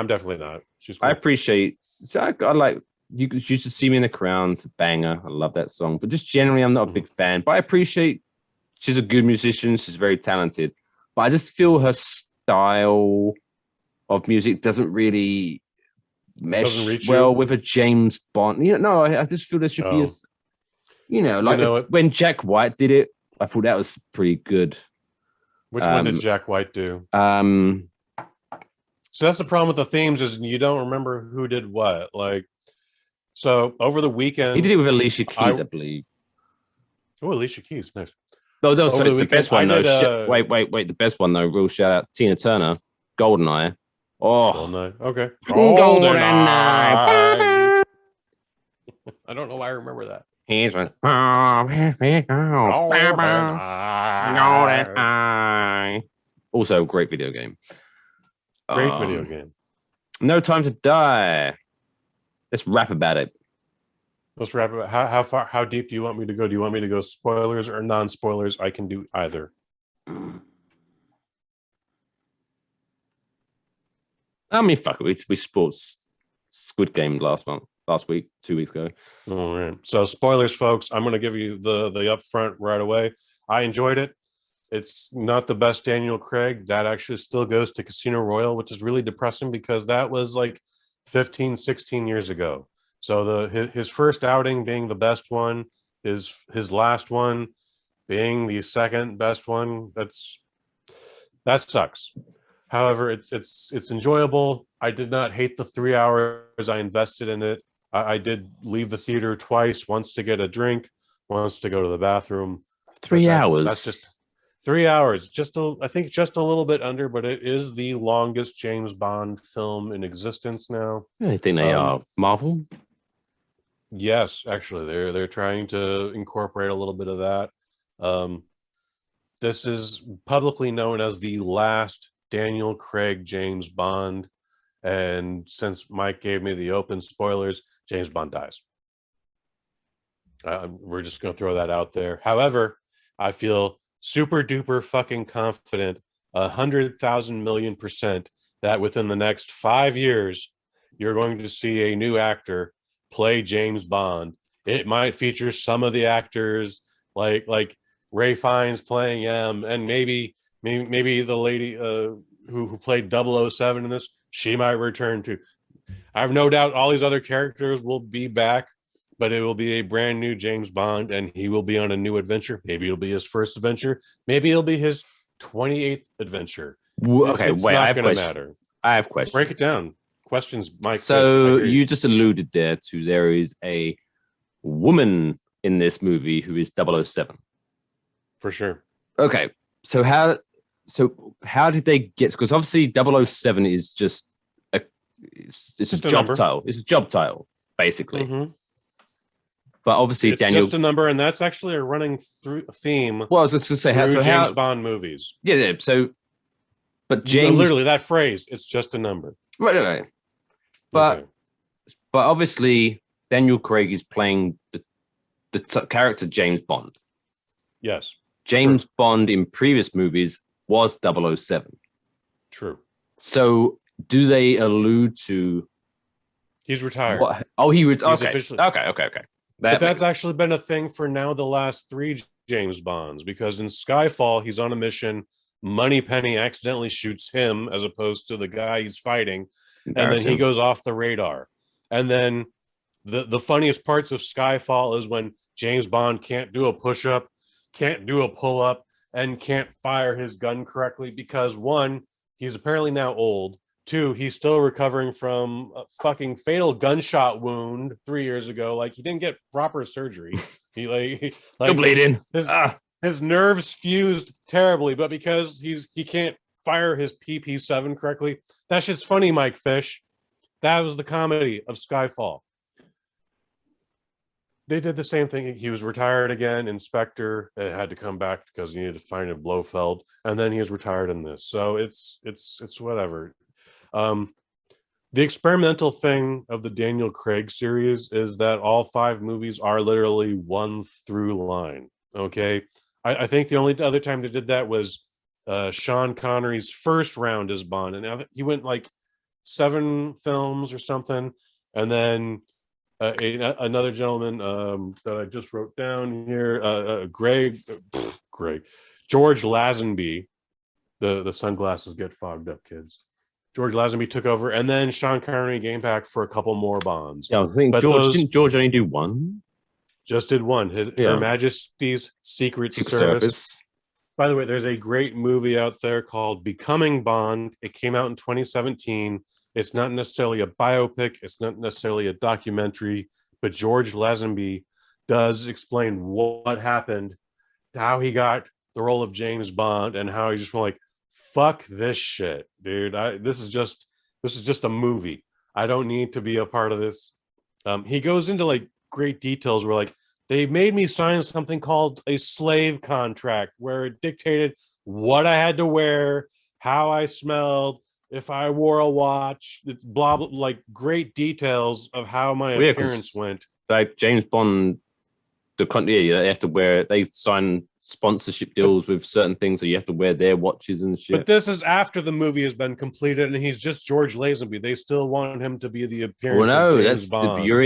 definitely not. She's cool. I appreciate. I like. You used to see me in the crown. It's a banger. I love that song. But just generally, I'm not a big fan. But I appreciate she's a good musician. She's very talented. But I just feel her style of music doesn't really mesh well with a James Bond. I just feel there should be when Jack White did it, I thought that was pretty good. Which one did Jack White do? So that's the problem with the themes is you don't remember who did what. Like, so over the weekend, he did it with Alicia Keys, I believe. Oh, Alicia Keys, nice. No, sorry, the best one though. Wait, the best one though. Real shout out, Tina Turner, Goldeneye. Oh, Goldeneye. Okay, Goldeneye. I don't know why I remember that. He's with also, great video game. Great video game. No Time to Die. Let's rap about it. Let's wrap it. How deep do you want me to go? Do you want me to go spoilers or non-spoilers? I can do either. I mean, fuck it. We sports Squid Game last week, 2 weeks ago. All right. So spoilers, folks. I'm going to give you the upfront right away. I enjoyed it. It's not the best Daniel Craig. That actually still goes to Casino Royale, which is really depressing because that was like 15, 16 years ago. So his first outing being the best one, his last one being the second best one, that sucks. However, it's enjoyable. I did not hate the 3 hours I invested in it. I did leave the theater twice, once to get a drink, once to go to the bathroom. 3 hours. That's just 3 hours. I think just a little bit under, but it is the longest James Bond film in existence now. I think they are Marvel. Yes, actually, they're trying to incorporate a little bit of that. This is publicly known as the last Daniel Craig James Bond, and since Mike gave me the open spoilers, James Bond dies. We're just going to throw that out there. However, I feel super duper fucking confident, 100,000 million% that within the next 5 years, you're going to see a new actor play James Bond. It might feature some of the actors like Ray Fiennes playing M, and maybe the lady who played 007 in this, she might return to. I have no doubt all these other characters will be back, but it will be a brand new James Bond, and he will be on a new adventure. Maybe it'll be his first adventure. Maybe it'll be his 28th adventure. Okay, it's wait, not I have going to questions. matter. I have questions. Break it down. Questions, Mike. So you just alluded there is a woman in this movie who is 007. For sure. Okay, so how did they get? Because obviously 007 is just it's just a job title. It's a job title basically. Mm-hmm. But obviously it's Daniel just a number, and that's actually a running theme. Well, I was just going to say through James Bond movies. Yeah. So, but James literally that phrase, it's just a number. Right. But obviously Daniel Craig is playing the character James Bond. Yes. James Bond in previous movies was 007. True. So do they allude to he's retired? He retired. Okay. Officially... Okay. That's actually been a thing for now the last 3 James Bonds, because in Skyfall he's on a mission. Moneypenny accidentally shoots him as opposed to the guy he's fighting, and then he goes off the radar. And then the funniest parts of Skyfall is when James Bond can't do a push-up, can't do a pull-up, and can't fire his gun correctly because 1, he's apparently now old. 2, he's still recovering from a fucking fatal gunshot wound 3 years ago. Like, he didn't get proper surgery. He still bleeding. His nerves fused terribly, but because he can't fire his PP7 correctly, that shit's funny, Mike Fish. That was the comedy of Skyfall. They did the same thing. He was retired again. Inspector had to come back because he needed to find a Blofeld, and then he was retired in this. So it's whatever. The experimental thing of the Daniel Craig series is that all 5 movies are literally one through line. Okay, I think the only other time they did that was Sean Connery's first round as Bond, and he went like 7 films or something, and then another gentleman that I just wrote down here, George Lazenby. The sunglasses get fogged up, kids. George Lazenby took over, and then Sean Connery came back for a couple more Bonds. Yeah, I think didn't George only do 1? Just did 1. Her Majesty's Secret Service. By the way, there's a great movie out there called Becoming Bond. It came out in 2017. It's not necessarily a biopic. It's not necessarily a documentary, but George Lazenby does explain what happened, how he got the role of James Bond, and how he just went like, fuck this shit, dude. This is just a movie. I don't need to be a part of this. He goes into like great details where like they made me sign something called a slave contract where it dictated what I had to wear, how I smelled, if I wore a watch, it's blah blah, like great details of how my appearance went. Like James Bond, the country, they have to wear. They sign sponsorship deals with certain things, so you have to wear their watches and shit. But this is after the movie has been completed, and he's just George Lazenby. They still want him to be the appearance of James Bond. You're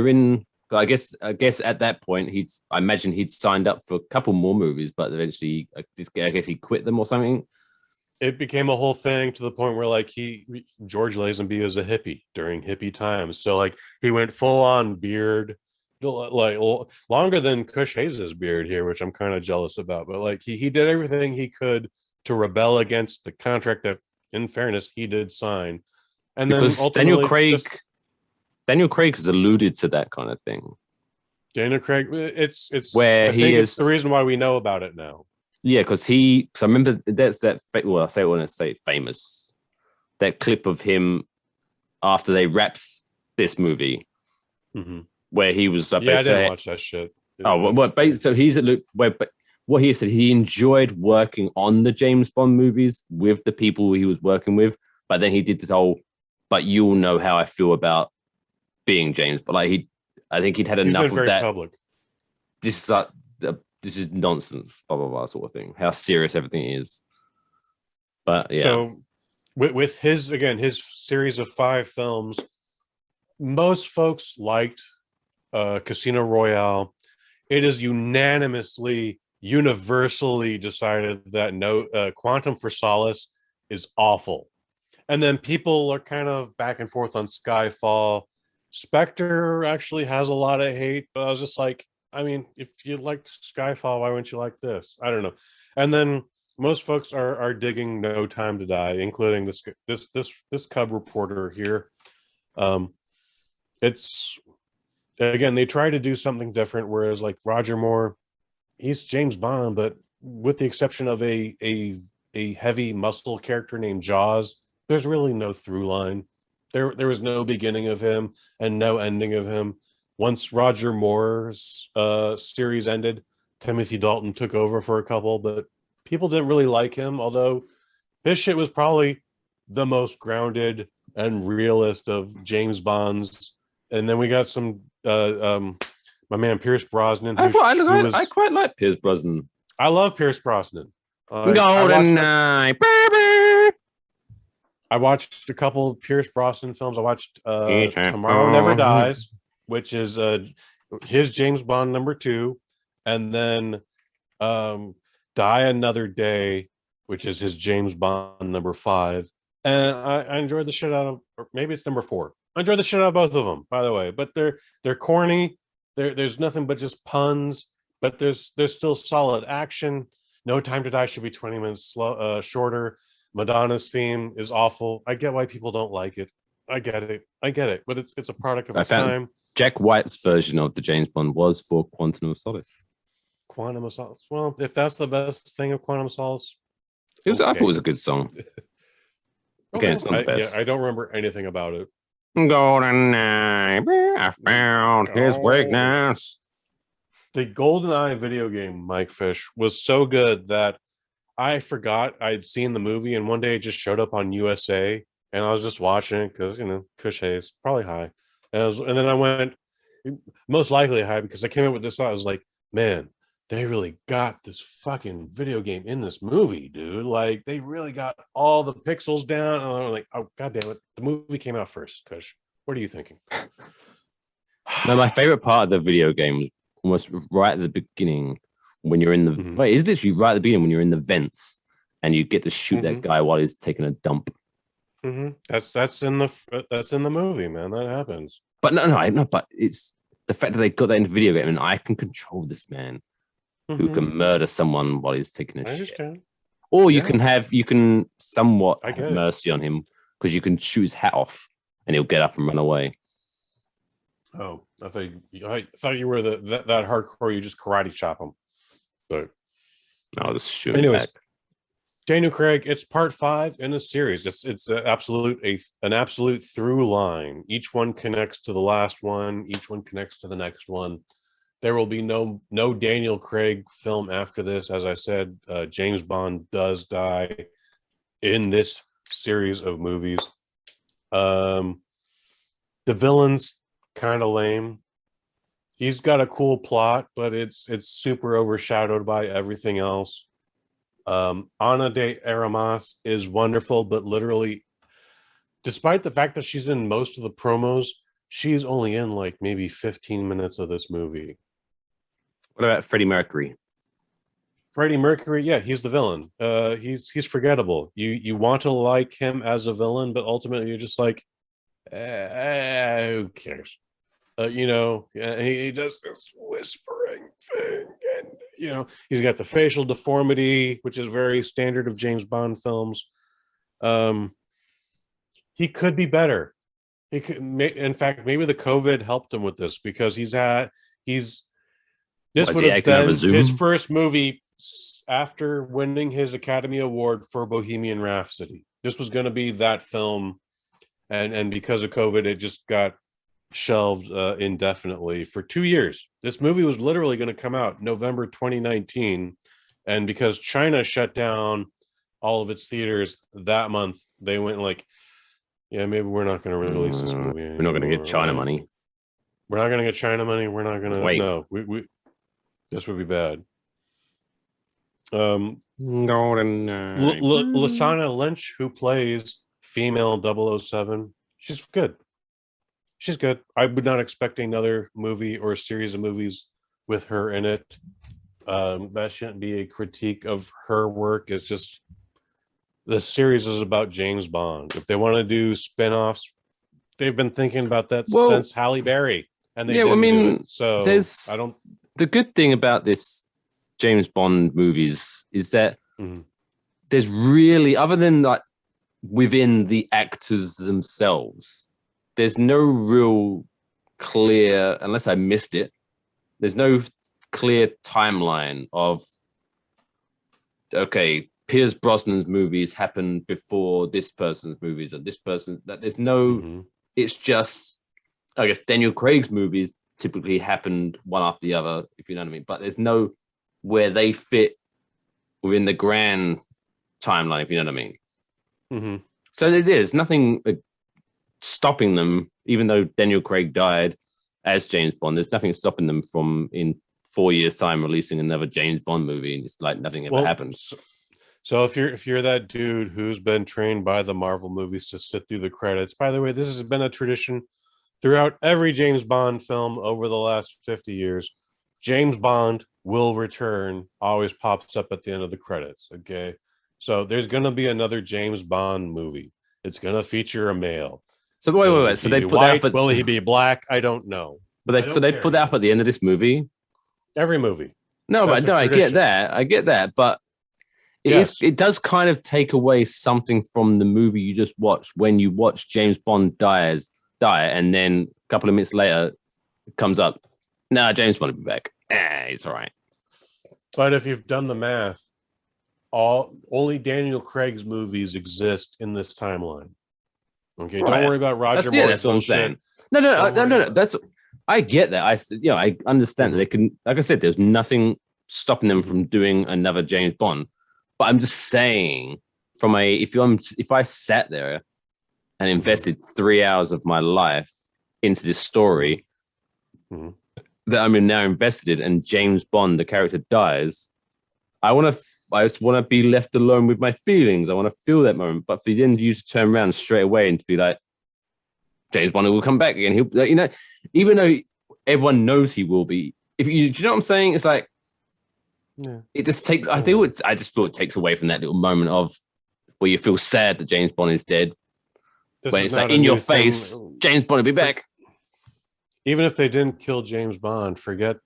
in. I guess at that point I imagine he'd signed up for a couple more movies, but eventually I guess he quit them or something. It became a whole thing to the point where like George Lazenby is a hippie during hippie times, so like he went full on beard, like longer than Kush Hayes' beard here, which I'm kind of jealous about. But like he did everything he could to rebel against the contract that, in fairness, he did sign. And because then Daniel Craig has alluded to that kind of thing. Daniel Craig, it's where it's the reason why we know about it now. Yeah, because I remember that's that. Well, I say when I say famous, that clip of him after they wrapped this movie, where he was. I didn't watch that shit. So he's at what he said, he enjoyed working on the James Bond movies with the people he was working with, but then he did this whole. But you'll know how I feel about being James. But like I think he'd had enough of that. Public. This is nonsense, blah, blah, blah, sort of thing. How serious everything is. But yeah. So with his series of 5 films, most folks liked Casino Royale. It is universally decided that Quantum for Solace is awful. And then people are kind of back and forth on Skyfall. Spectre actually has a lot of hate, but I was just like, I mean, if you liked Skyfall, why wouldn't you like this? I don't know. And then most folks are digging No Time to Die, including this Cub reporter here. It's again, they try to do something different, whereas like Roger Moore, he's James Bond, but with the exception of a heavy muscle character named Jaws, there's really no through line. There was no beginning of him and no ending of him. Once Roger Moore's series ended, Timothy Dalton took over for a couple, but people didn't really like him, although his shit was probably the most grounded and realist of James Bond's. And then we got some my man Pierce Brosnan. I quite like Pierce Brosnan. I love Pierce Brosnan. GoldenEye, baby. I watched a couple Pierce Brosnan films. I watched Tomorrow Never Dies, which is his James Bond #2, and then Die Another Day, which is his James Bond #5. And I enjoyed the shit out of, or maybe it's #4. I enjoyed the shit out of both of them, by the way. But they're corny. There's nothing but just puns. But there's still solid action. No Time to Die should be 20 minutes shorter. Madonna's theme is awful. I get why people don't like it. I get it. But it's a product of its time. Jack White's version of the James Bond was for Quantum of Solace. Quantum of Solace. Well, if that's the best thing of Quantum of Solace, I thought it was a good song. Again, it's not the best. I don't remember anything about it. GoldenEye, I found his weakness. The GoldenEye video game, Mike Fish, was so good that I forgot I'd seen the movie, and one day it just showed up on USA, and I was just watching it because, Kush Hayes, probably high. And then I went, most likely high, because I came in with this thought. I was like, man, they really got this fucking video game in this movie, dude. Like, they really got all the pixels down. And I was like, oh, God damn it. The movie came out first, Kush. What are you thinking? No, my favorite part of the video game was almost right at the beginning when you're in the... Wait, is this you right at the beginning when you're in the vents and you get to shoot that guy while he's taking a dump? That's in the movie, man. That happens. But no, but it's the fact that they got that in the video game and I can control this man who can murder someone while he's taking a shit. Understand. Or you can somewhat have mercy on him because you can shoot his hat off and he'll get up and run away. Oh, I thought you were that hardcore. You just karate chop him. But no, just shoot. Anyways, Daniel Craig. It's part 5 in the series. It's an absolute through line. Each one connects to the last one. Each one connects to the next one. There will be no Daniel Craig film after this. As I said, James Bond does die in this series of movies. The villain's kind of lame. He's got a cool plot, but it's super overshadowed by everything else. Ana de Armas is wonderful, but literally, despite the fact that she's in most of the promos, she's only in like maybe 15 minutes of this movie. What about Freddie Mercury? Freddie Mercury, yeah, he's the villain. He's forgettable. You want to like him as a villain, but ultimately you're just like, who cares? He does this whispering thing, and he's got the facial deformity, which is very standard of James Bond films. He could be better. He could, in fact, maybe the COVID helped him with this, because this would have been his first movie after winning his Academy Award for Bohemian Rhapsody. This was going to be that film, and because of COVID, it just got shelved indefinitely for 2 years. This movie was literally going to come out November 2019, and because China shut down all of its theaters that month, they went like, yeah, maybe we're not going to release this movie anymore. We're not going to get China money. We're not going to get China money. We're not going to. Wait. No, we this would be bad. Golden Lashana Lynch, who plays female 007, she's good. She's good. I would not expect another movie or a series of movies with her in it. That shouldn't be a critique of her work. It's just the series is about James Bond. If they want to do spin-offs, they've been thinking about that since Halle Berry, and they didn't do it. So I don't. The good thing about this James Bond movies is that there's really, other than like within the actors themselves, there's no real clear, unless I missed it, there's no clear timeline of, okay, Pierce Brosnan's movies happened before this person's movies, or this person, that there's no, it's just, I guess Daniel Craig's movies typically happened one after the other, if you know what I mean, but there's no where they fit within the grand timeline, if you know what I mean. So there's nothing stopping them, even though Daniel Craig died as James Bond, there's nothing stopping them from in 4 years' time releasing another James Bond movie, and it's like nothing ever happened. So if you're that dude who's been trained by the Marvel movies to sit through the credits, by the way, this has been a tradition throughout every James Bond film over the last 50 years. James Bond will return, always pops up at the end of the credits. Okay, so there's going to be another James Bond movie. It's going to feature a male. So wait. So they put that up. Will he be black? I don't know. But they put that up at the end of this movie. Every movie. I get that, but it does kind of take away something from the movie you just watched when you watch James Bond die, and then a couple of minutes later it comes up, James Bond will be back. It's all right. But if you've done the math, only Daniel Craig's movies exist in this timeline. Okay, don't worry about Roger Moore's that's what I'm saying. No. That's, I get that. I understand that they can. Like I said, there's nothing stopping them from doing another James Bond. But I'm just saying, if I sat there and invested 3 hours of my life into this story that I'm now invested in, and James Bond, the character, dies, I just want to be left alone with my feelings. I want to feel that moment. But for then you to turn around straight away and to be like, James Bond will come back again. He'll, even though everyone knows he will be. Do you know what I'm saying? It's like, it just takes. I just feel it takes away from that little moment of where you feel sad that James Bond is dead. When it's like in your face, James Bond will be back. Even if they didn't kill James Bond, forget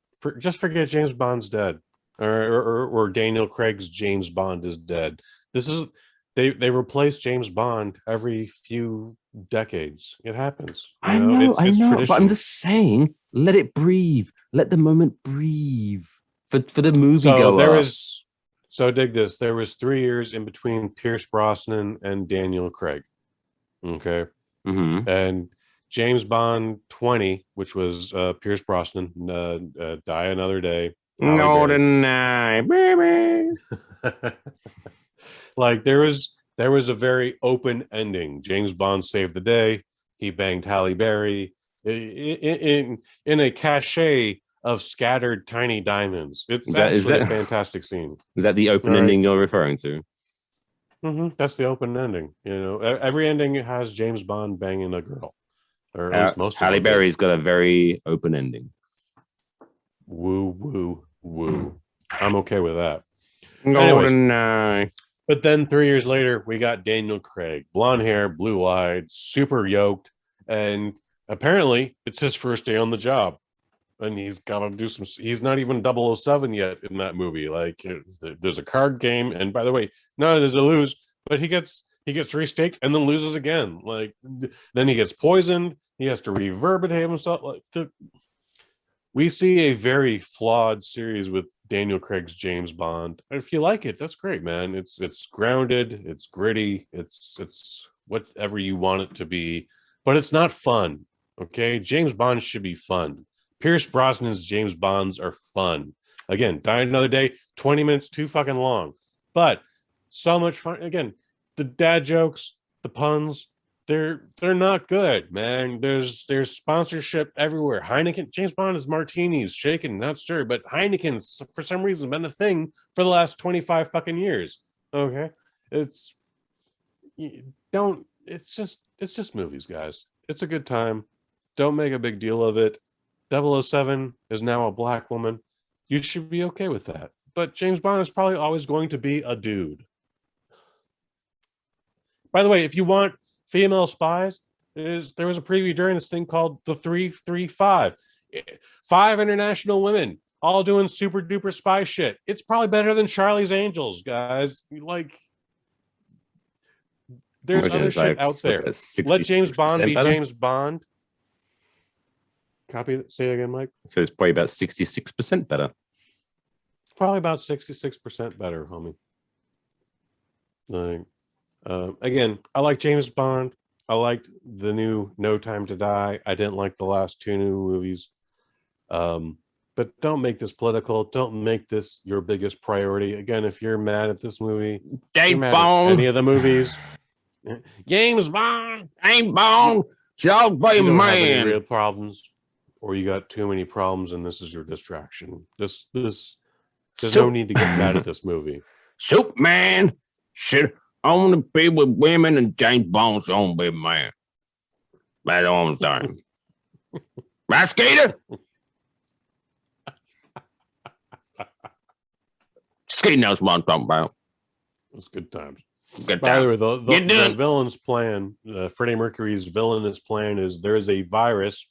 James Bond's dead, or Daniel Craig's James Bond is dead. This is they replace James Bond every few decades. It happens. I know, but I'm just saying, let it breathe. Let the moment breathe for the movie. So dig this. There was 3 years in between Pierce Brosnan and Daniel Craig. Okay, and James Bond 20, which was Pierce Brosnan, Die Another Day. Golden night, baby. Like there was there was a very open ending. James Bond saved the day. He banged Halle Berry in a cachet of scattered tiny diamonds. It's actually a fantastic scene. Is that the open ending you're referring to? That's the open ending. You know, every ending has James Bond banging a girl, or at least most. Halle Berry's got a very open ending. Woo, woo, woo. I'm okay with that. Anyways, but then 3 years later, we got Daniel Craig, blonde hair, blue-eyed, super yoked, and apparently it's his first day on the job. And he's got to do some. He's not even 007 yet in that movie. Like, there's a card game, and by the way, not only does he lose, but he gets restaked and then loses again. Like, then he gets poisoned. He has to reverberate himself. Like, we see a very flawed series with Daniel Craig's James Bond. If you like it, that's great, man. It's grounded, it's gritty, it's whatever you want it to be, but it's not fun. Okay, James Bond should be fun. Pierce Brosnan's James Bonds are fun. Again, Die Another Day, 20 minutes too fucking long, but so much fun. Again, the dad jokes, the puns, they're not good, man. There's sponsorship everywhere. Heineken, James Bond is martinis, shaken, not stirred, but Heineken's for some reason been a thing for the last 25 fucking years. Okay, it's just movies, guys. It's a good time. Don't make a big deal of it. 007 is now a black woman. You should be okay with that. But James Bond is probably always going to be a dude. By the way, if you want female spies, there was a preview during this thing called the 335. 5 international women all doing super duper spy shit. It's probably better than Charlie's Angels, guys. Like, there's other shit out there. Let James Bond be James Bond. Copy that. Say it again, Mike. So it's probably about 66% better. Probably about 66% better, homie. Like, again, I like James Bond. I liked the new No Time to Die. I didn't like the last 2 new movies. But don't make this political. Don't make this your biggest priority. Again, if you're mad at this movie, James Bond, any of the movies, James Bond, shall be man. man. Real problems, or you got too many problems, and this is your distraction. There's no need to get mad at this movie. Superman should only be with women, and James Bond's only be man. Right on time. Right, Skater? Skater knows what I'm talking about. It's good times. Good By the way, time. the villain's plan, Freddie Mercury's villainous plan is there is a virus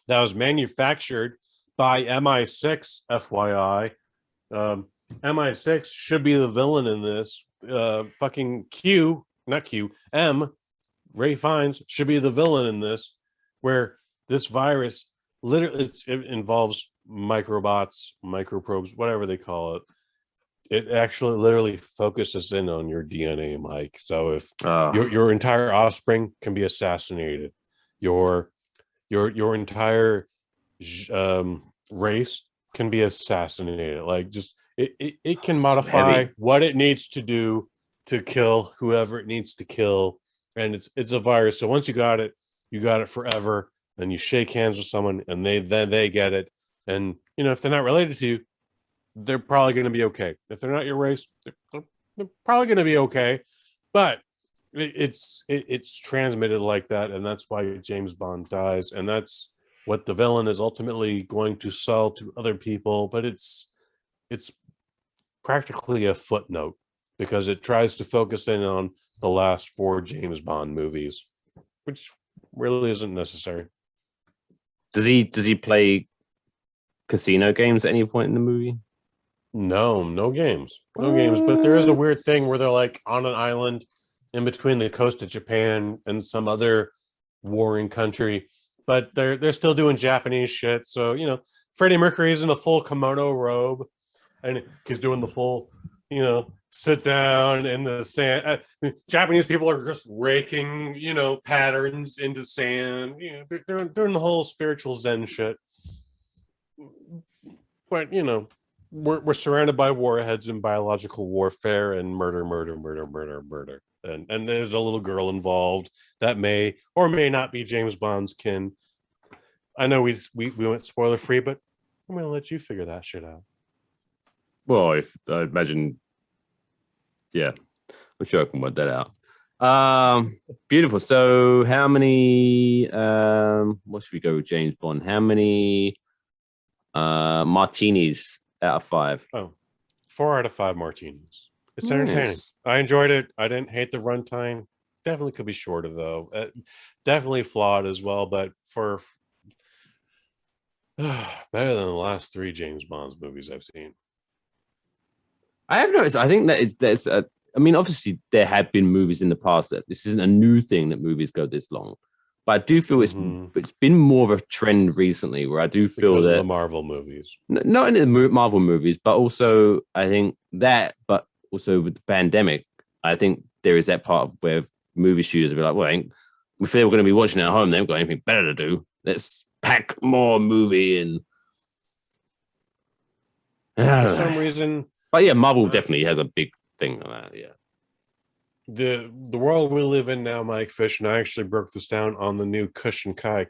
that was manufactured by MI6, FYI. MI6 should be the villain in this. Fucking M, Ray Fiennes should be the villain in this, where this virus literally it involves microbots, microprobes, whatever they call it. It actually literally focuses in on your DNA, Mike. So if your entire offspring can be assassinated, your entire race can be assassinated. Like, just it can modify what it needs to do to kill whoever it needs to kill, and it's a virus. So once you got it forever. And you shake hands with someone, and they get it. And if they're not related to you, they're probably going to be okay. If they're not your race, they're probably going to be okay. But it's transmitted like that, and that's why James Bond dies, and that's what the villain is ultimately going to sell to other people. But it's practically a footnote because it tries to focus in on the last 4 James Bond movies, which really isn't necessary. Does he play casino games at any point in the movie? No games. No games. But there is a weird thing where they're like on an island in between the coast of Japan and some other warring country, but they're still doing Japanese shit. So, Freddie Mercury's in a full kimono robe and he's doing the full, sit down in the sand. Japanese people are just raking, patterns into sand. They're doing the whole spiritual Zen shit. But we're surrounded by warheads and biological warfare and murder. and there's a little girl involved that may or may not be James Bond's kin. I know we went spoiler free, but I'm gonna let you figure that shit out. Well, if I imagine, yeah, I'm sure I can work that out. Beautiful. So, how many? What should we go with James Bond? How many martinis out of 5? Oh, 4 out of 5 martinis. It's entertaining. I enjoyed it. I didn't hate the runtime. Definitely could be shorter though. Definitely flawed as well, but for better than the last 3 James Bond movies I've seen. I have noticed. I think that I mean, obviously there have been movies in the past that this isn't a new thing that movies go this long, but I do feel it's been more of a trend recently where I do feel because that of the Marvel movies, not in the Marvel movies, but also I think that, but also with the pandemic, I think there is that part of where movie studios will be like, well, if they were going to be watching it at home, they haven't got anything better to do. Let's pack more movie and for some reason. But yeah, Marvel definitely has a big thing on that. Yeah. The world we live in now, Mike Fish, and I actually broke this down on the new Kush and Kai.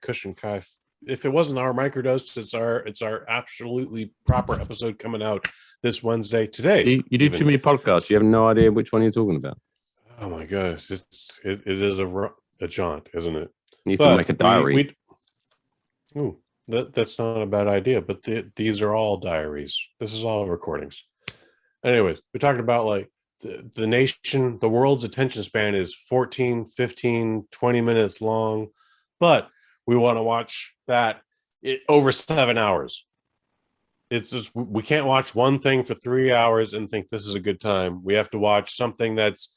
If it wasn't our microdose, it's our absolutely proper episode coming out this Wednesday today. You do too many podcasts. You have no idea which one you're talking about. Oh my gosh, it is a jaunt, isn't it? You need to make a diary. That's not a bad idea, but these are all diaries. This is all recordings. Anyways, we talked about like the world's attention span is 14, 15, 20 minutes long, but we want to watch that over 7 hours. It's just, we can't watch one thing for 3 hours and think this is a good time. We have to watch something that's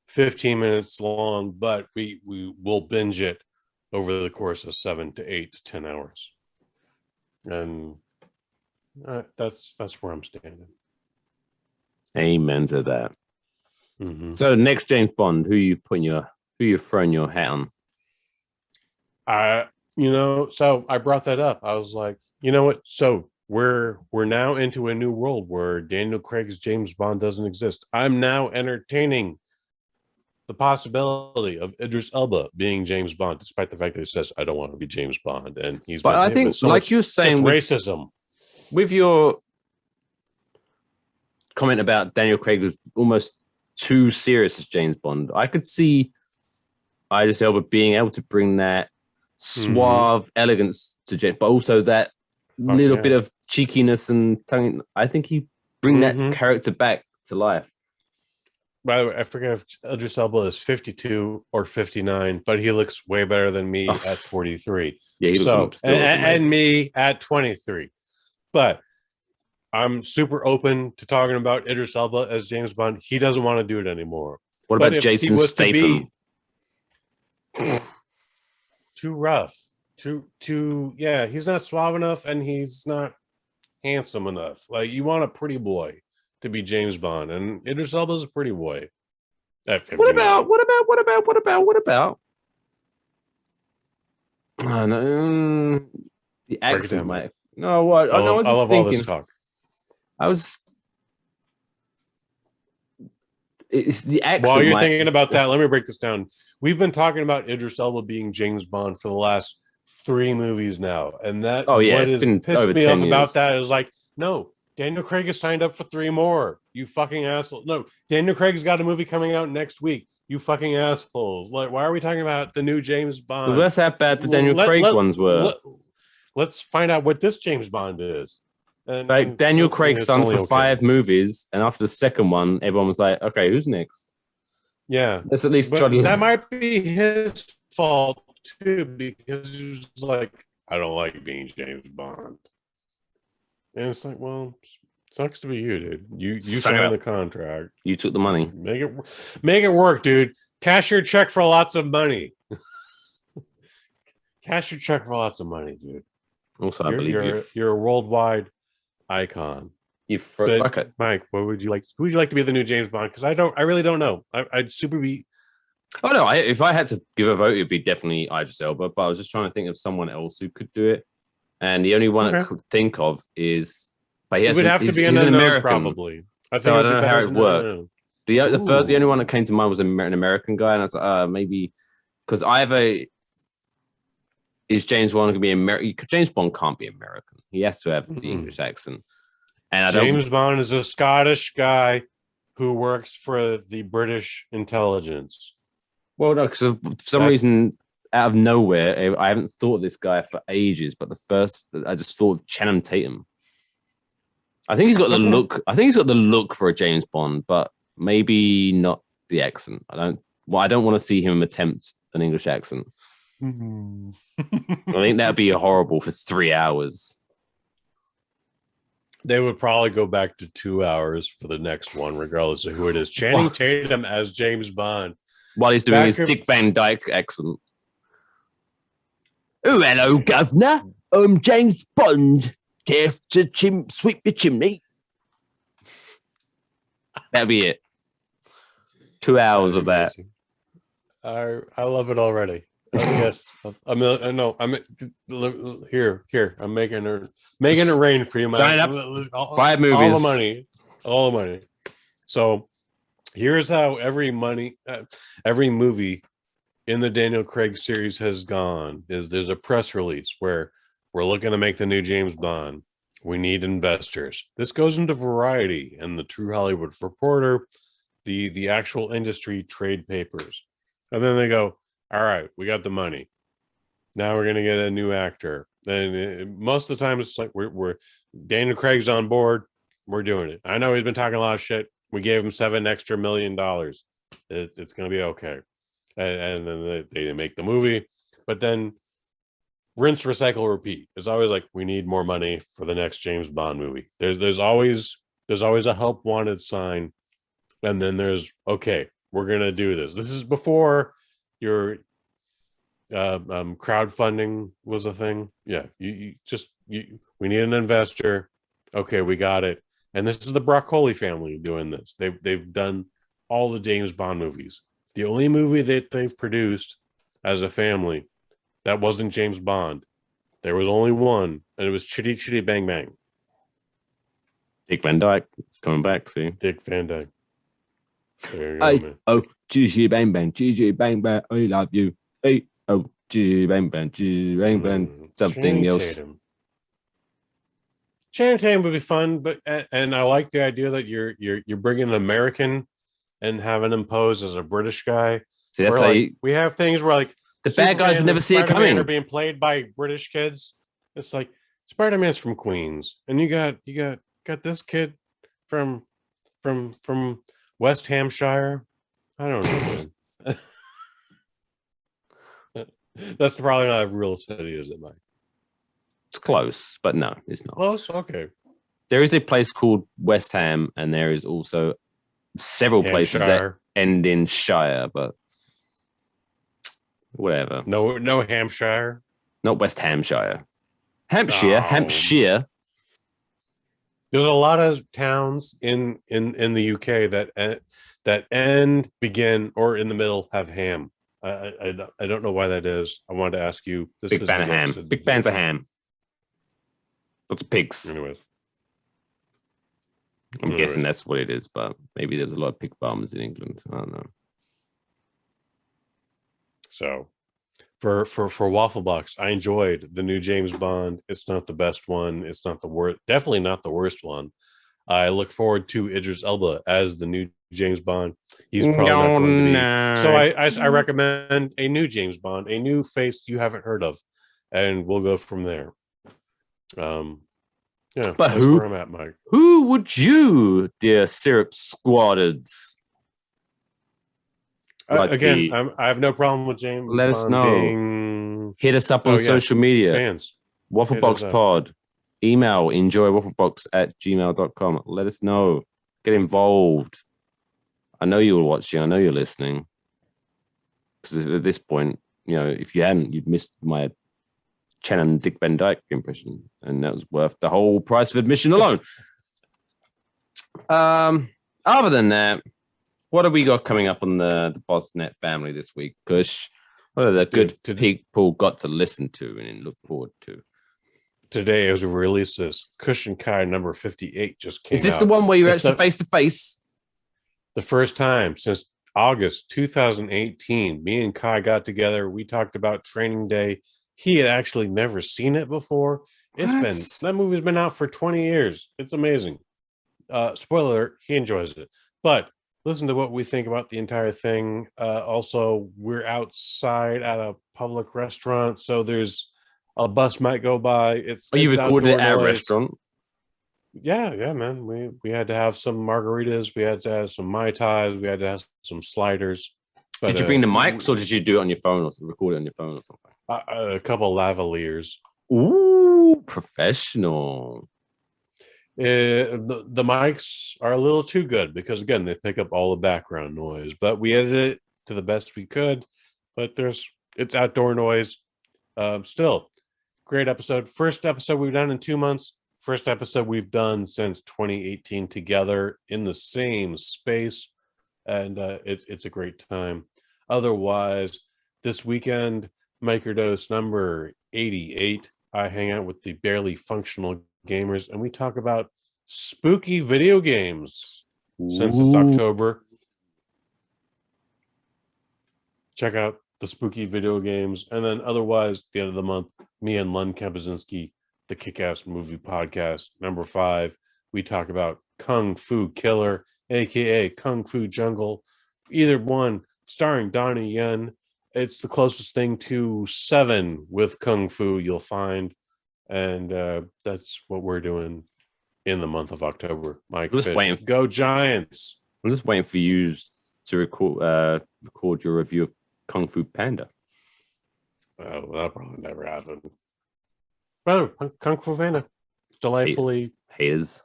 15 minutes long, but we will binge it over the course of 7 to 8 to 10 hours. And that's where I'm standing. Amen to that. Mm-hmm. So next James Bond, who you throwing your hat on? So I brought that up. I was like, you know what? So we're now into a new world where Daniel Craig's James Bond doesn't exist. I'm now entertaining the possibility of Idris Elba being James Bond, despite the fact that he says, I don't want to be James Bond. And he's, but I think, so like you're saying, racism. With your comment about Daniel Craig was almost too serious as James Bond, I could see Idris Elba being able to bring that suave elegance to James, but also that little bit of cheekiness and tongue. I think he bring that character back to life. By the way, I forget if Idris Elba is 52 or 59, but he looks way better than me at 43. Yeah, he looks and me at 23. But I'm super open to talking about Idris Elba as James Bond. He doesn't want to do it anymore. What about Jason Statham? Too rough. Yeah, he's not suave enough and he's not handsome enough. Like, you want a pretty boy to be James Bond, and Idris Elba's a pretty boy. What about? No, the accent, mate. No, what? I was love thinking, all this talk. It's the accent. While you're thinking about that, let me break this down. We've been talking about Idris Elba being James Bond for the last 3 movies now, and that what has pissed me off about that is like, no, Daniel Craig has signed up for 3 more. You fucking asshole. No, Daniel Craig's got a movie coming out next week. You fucking assholes. Like, why are we talking about the new James Bond? Well, that's how bad the Daniel Craig ones were. Let's find out what this James Bond is. And, like, Daniel Craig signed for 5 movies, and after the second one, everyone was like, okay, who's next? Yeah. Let's at least try to... That might be his fault, too, because he was like, I don't like being James Bond. And it's like, well, sucks to be you, dude. You signed the contract. You took the money. Make it work, dude. Cash your check for lots of money. Cash your check for lots of money, dude. Also, I believe you're a worldwide icon. Okay, Mike, what would you like? Who would you like to be the new James Bond? Because I really don't know. I'd super be. Oh no! If I had to give a vote, it'd be definitely Idris Elba. But I was just trying to think of someone else who could do it. And the only one I could think of is, but he would have to be an American, probably. So I don't know how it works. The only one that came to mind was an American guy, and I was like, maybe because is James Bond going to be American? James Bond can't be American. He has to have the English accent. And James Bond is a Scottish guy who works for the British intelligence. Well, no, because for some reason, out of nowhere, I haven't thought of this guy for ages. But I just thought of Channing Tatum. I think he's got the look. I think he's got the look for a James Bond, but maybe not the accent. I don't want to see him attempt an English accent. I think that'd be horrible for 3 hours. They would probably go back to 2 hours for the next one, regardless of who it is. Channing Tatum as James Bond. While he's doing his Dick Van Dyke accent. Oh, hello, Governor. I'm James Bond. Care to sweep your chimney? That'd be it. 2 hours of that. I love it already. Yes, I'm here. I'm making it rain for you. Sign up. 5 movies. All the money. So here's how every movie in the Daniel Craig series has gone. There's a press release where we're looking to make the new James Bond. We need investors. This goes into Variety and the True Hollywood Reporter, the actual industry trade papers, and then they go, all right, we got the money. Now we're gonna get a new actor. And most of the time, it's like we're Daniel Craig's on board. We're doing it. I know he's been talking a lot of shit. We gave him $7 extra million. It's gonna be okay. And then they make the movie, but then rinse, recycle, repeat. It's always like we need more money for the next James Bond movie. There's always a help wanted sign, and then there's okay, we're gonna do this. This is before your crowdfunding was a thing. Yeah, we need an investor. Okay, we got it. And this is the Broccoli family doing this. They've done all the James Bond movies. The only movie that they've produced as a family that wasn't James Bond, there was only one, and it was Chitty Chitty Bang Bang. Dick Van Dyke is coming back. See, Dick Van Dyke. There you go, man. Oh, Chitty Bang Bang, Chitty Bang Bang, I love you. Hey, oh, Chitty Bang Bang, Chitty Bang Bang, something else. Channing Tatum would be fun, but and I like the idea that you're bringing an American and having him pose as a British guy. See, that's we have things where like the bad guys would never see it coming. Are being played by British kids. It's like Spider-Man's from Queens, and you got this kid from West Hampshire. I don't know, man. That's probably not a real city, is it, Mike? It's close, but no, it's not. Close? Okay. There is a place called West Ham, and there is also several places that end in Shire, but whatever. No Hampshire? Not West Hampshire. Hampshire. There's a lot of towns in the UK that end, begin, or in the middle have ham. I don't know why that is. I wanted to ask you. Big fan of ham. Big fans of ham. Lots of pigs. Anyways. I'm guessing that's what it is, but maybe there's a lot of pig farmers in England. I don't know. So for Waffle Box, I enjoyed the new James Bond. It's not the best one. It's not the worst. Definitely not the worst one. I look forward to Idris Elba as the new James Bond. He's probably not going to be. So I recommend a new James Bond, a new face you haven't heard of, and we'll go from there. Yeah, but that's where I'm at, Mike. Who would you, dear syrup squatters? Again, I have no problem with James. Let us know. Hit us up on social media. Fans. Wafflebox Pod. Email enjoywafflebox@gmail.com. Let us know. Get involved. I know you're watching. I know you're listening. Because at this point, if you hadn't, you'd missed my Channing Dick Van Dyke impression, and that was worth the whole price of admission alone. Other than that, what have we got coming up on the BossNet family this week, Kush? What are the good people got to listen to and look forward to? Today, as we release this, Kush and Kai number 58 just came out. Is this the one where you're actually face to face? The first time since August 2018, me and Kai got together. We talked about Training Day. He had actually never seen it before. That movie's been out for 20 years. It's amazing. Spoiler alert, he enjoys it. But listen to what we think about the entire thing. Also, we're outside at a public restaurant, so there's a bus might go by. You it's recorded it outdoor at a noise. restaurant? Yeah, man. We had to have some margaritas. We had to have some Mai Tais. We had to have some sliders. But, did you bring the mics or did you do it on your phone or record it on your phone or something? A couple lavaliers. Ooh, professional. The mics are a little too good because, again, they pick up all the background noise. But we edited it to the best we could. But it's outdoor noise. Still, great episode. First episode we've done in 2 months. First episode we've done since 2018 together in the same space, and it's a great time. Otherwise, this weekend, microdose number 88, I hang out with the barely functional gamers, and we talk about spooky video games. Since it's October, check out the spooky video games, and then otherwise, at the end of the month, me and Len Kempezinski, the Kick-Ass Movie Podcast, number 5. We talk about Kung Fu Killer, aka Kung Fu Jungle. Either one, starring Donnie Yen. It's the closest thing to 7 with Kung Fu you'll find. And that's what we're doing in the month of October. Mike Fish, go Giants. I'm just waiting for you to record your review of Kung Fu Panda. Oh, well, that probably never happened. Brother, Kung Fu Panda, delightfully haters.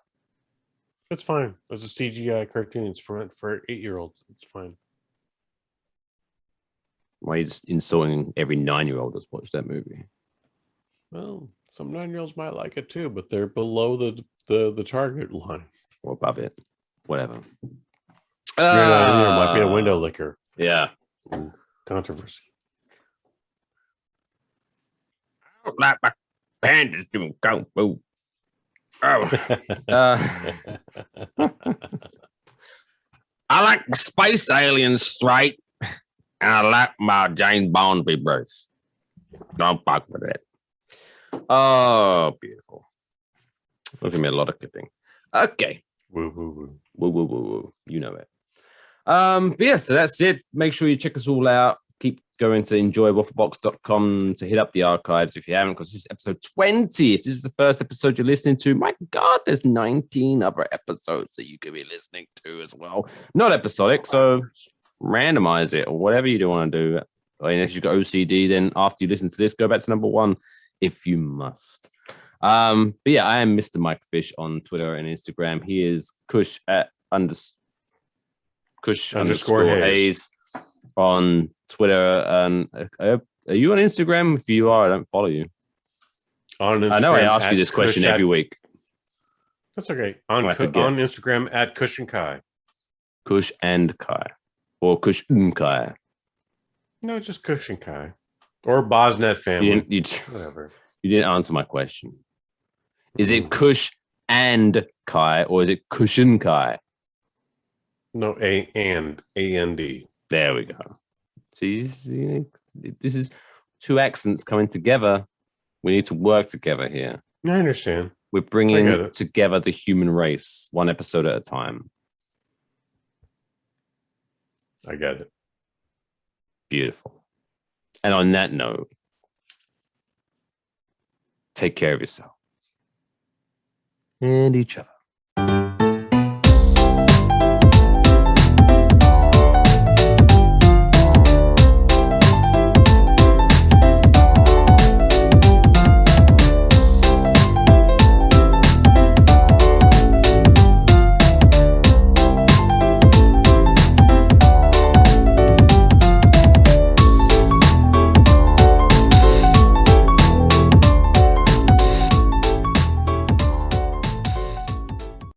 It's fine. It's a CGI cartoon. It's for 8-year-olds. It's fine. Why are you just insulting every 9-year-old that's watched that movie? Well, some 9-year-olds might like it too, but they're below the target line or above it. Whatever. Might be a window licker. Yeah. Ooh, controversy. I don't like my pandas doing kung fu. Oh. I like my space aliens straight, and I like my James Bond reverse. Don't fuck with it. Oh, beautiful. There's gonna be a lot of clipping. Okay. Woo, woo, woo. Woo, woo, woo, woo. You know it. But yeah, so that's it. Make sure you check us all out. Keep going to enjoywafflebox.com to hit up the archives if you haven't, because this is episode 20. If this is the first episode you're listening to, my God, there's 19 other episodes that you could be listening to as well. Not episodic, so randomize it or whatever you do want to do. And if you've got OCD, then after you listen to this, go back to number 1 if you must. But yeah, I am Mr. Mike Fish on Twitter and Instagram. He is Kush at Kush underscore Hayes on Twitter. And are you on Instagram? If you are, I don't follow you. On Instagram, I know I ask you this question every week. That's okay. On Instagram at Kush and Kai. Kush and Kai. Or Kush and Kai. No, just Kush and Kai. Or Bosnet family. Whatever. You didn't answer my question. Is it Kush and Kai or is it Kush and Kai? No, A-N-D. There we go. See, this is 2 accents coming together. We need to work together here. I understand. We're bringing together the human race, 1 episode at a time. I get it. Beautiful. And on that note, take care of yourself and each other.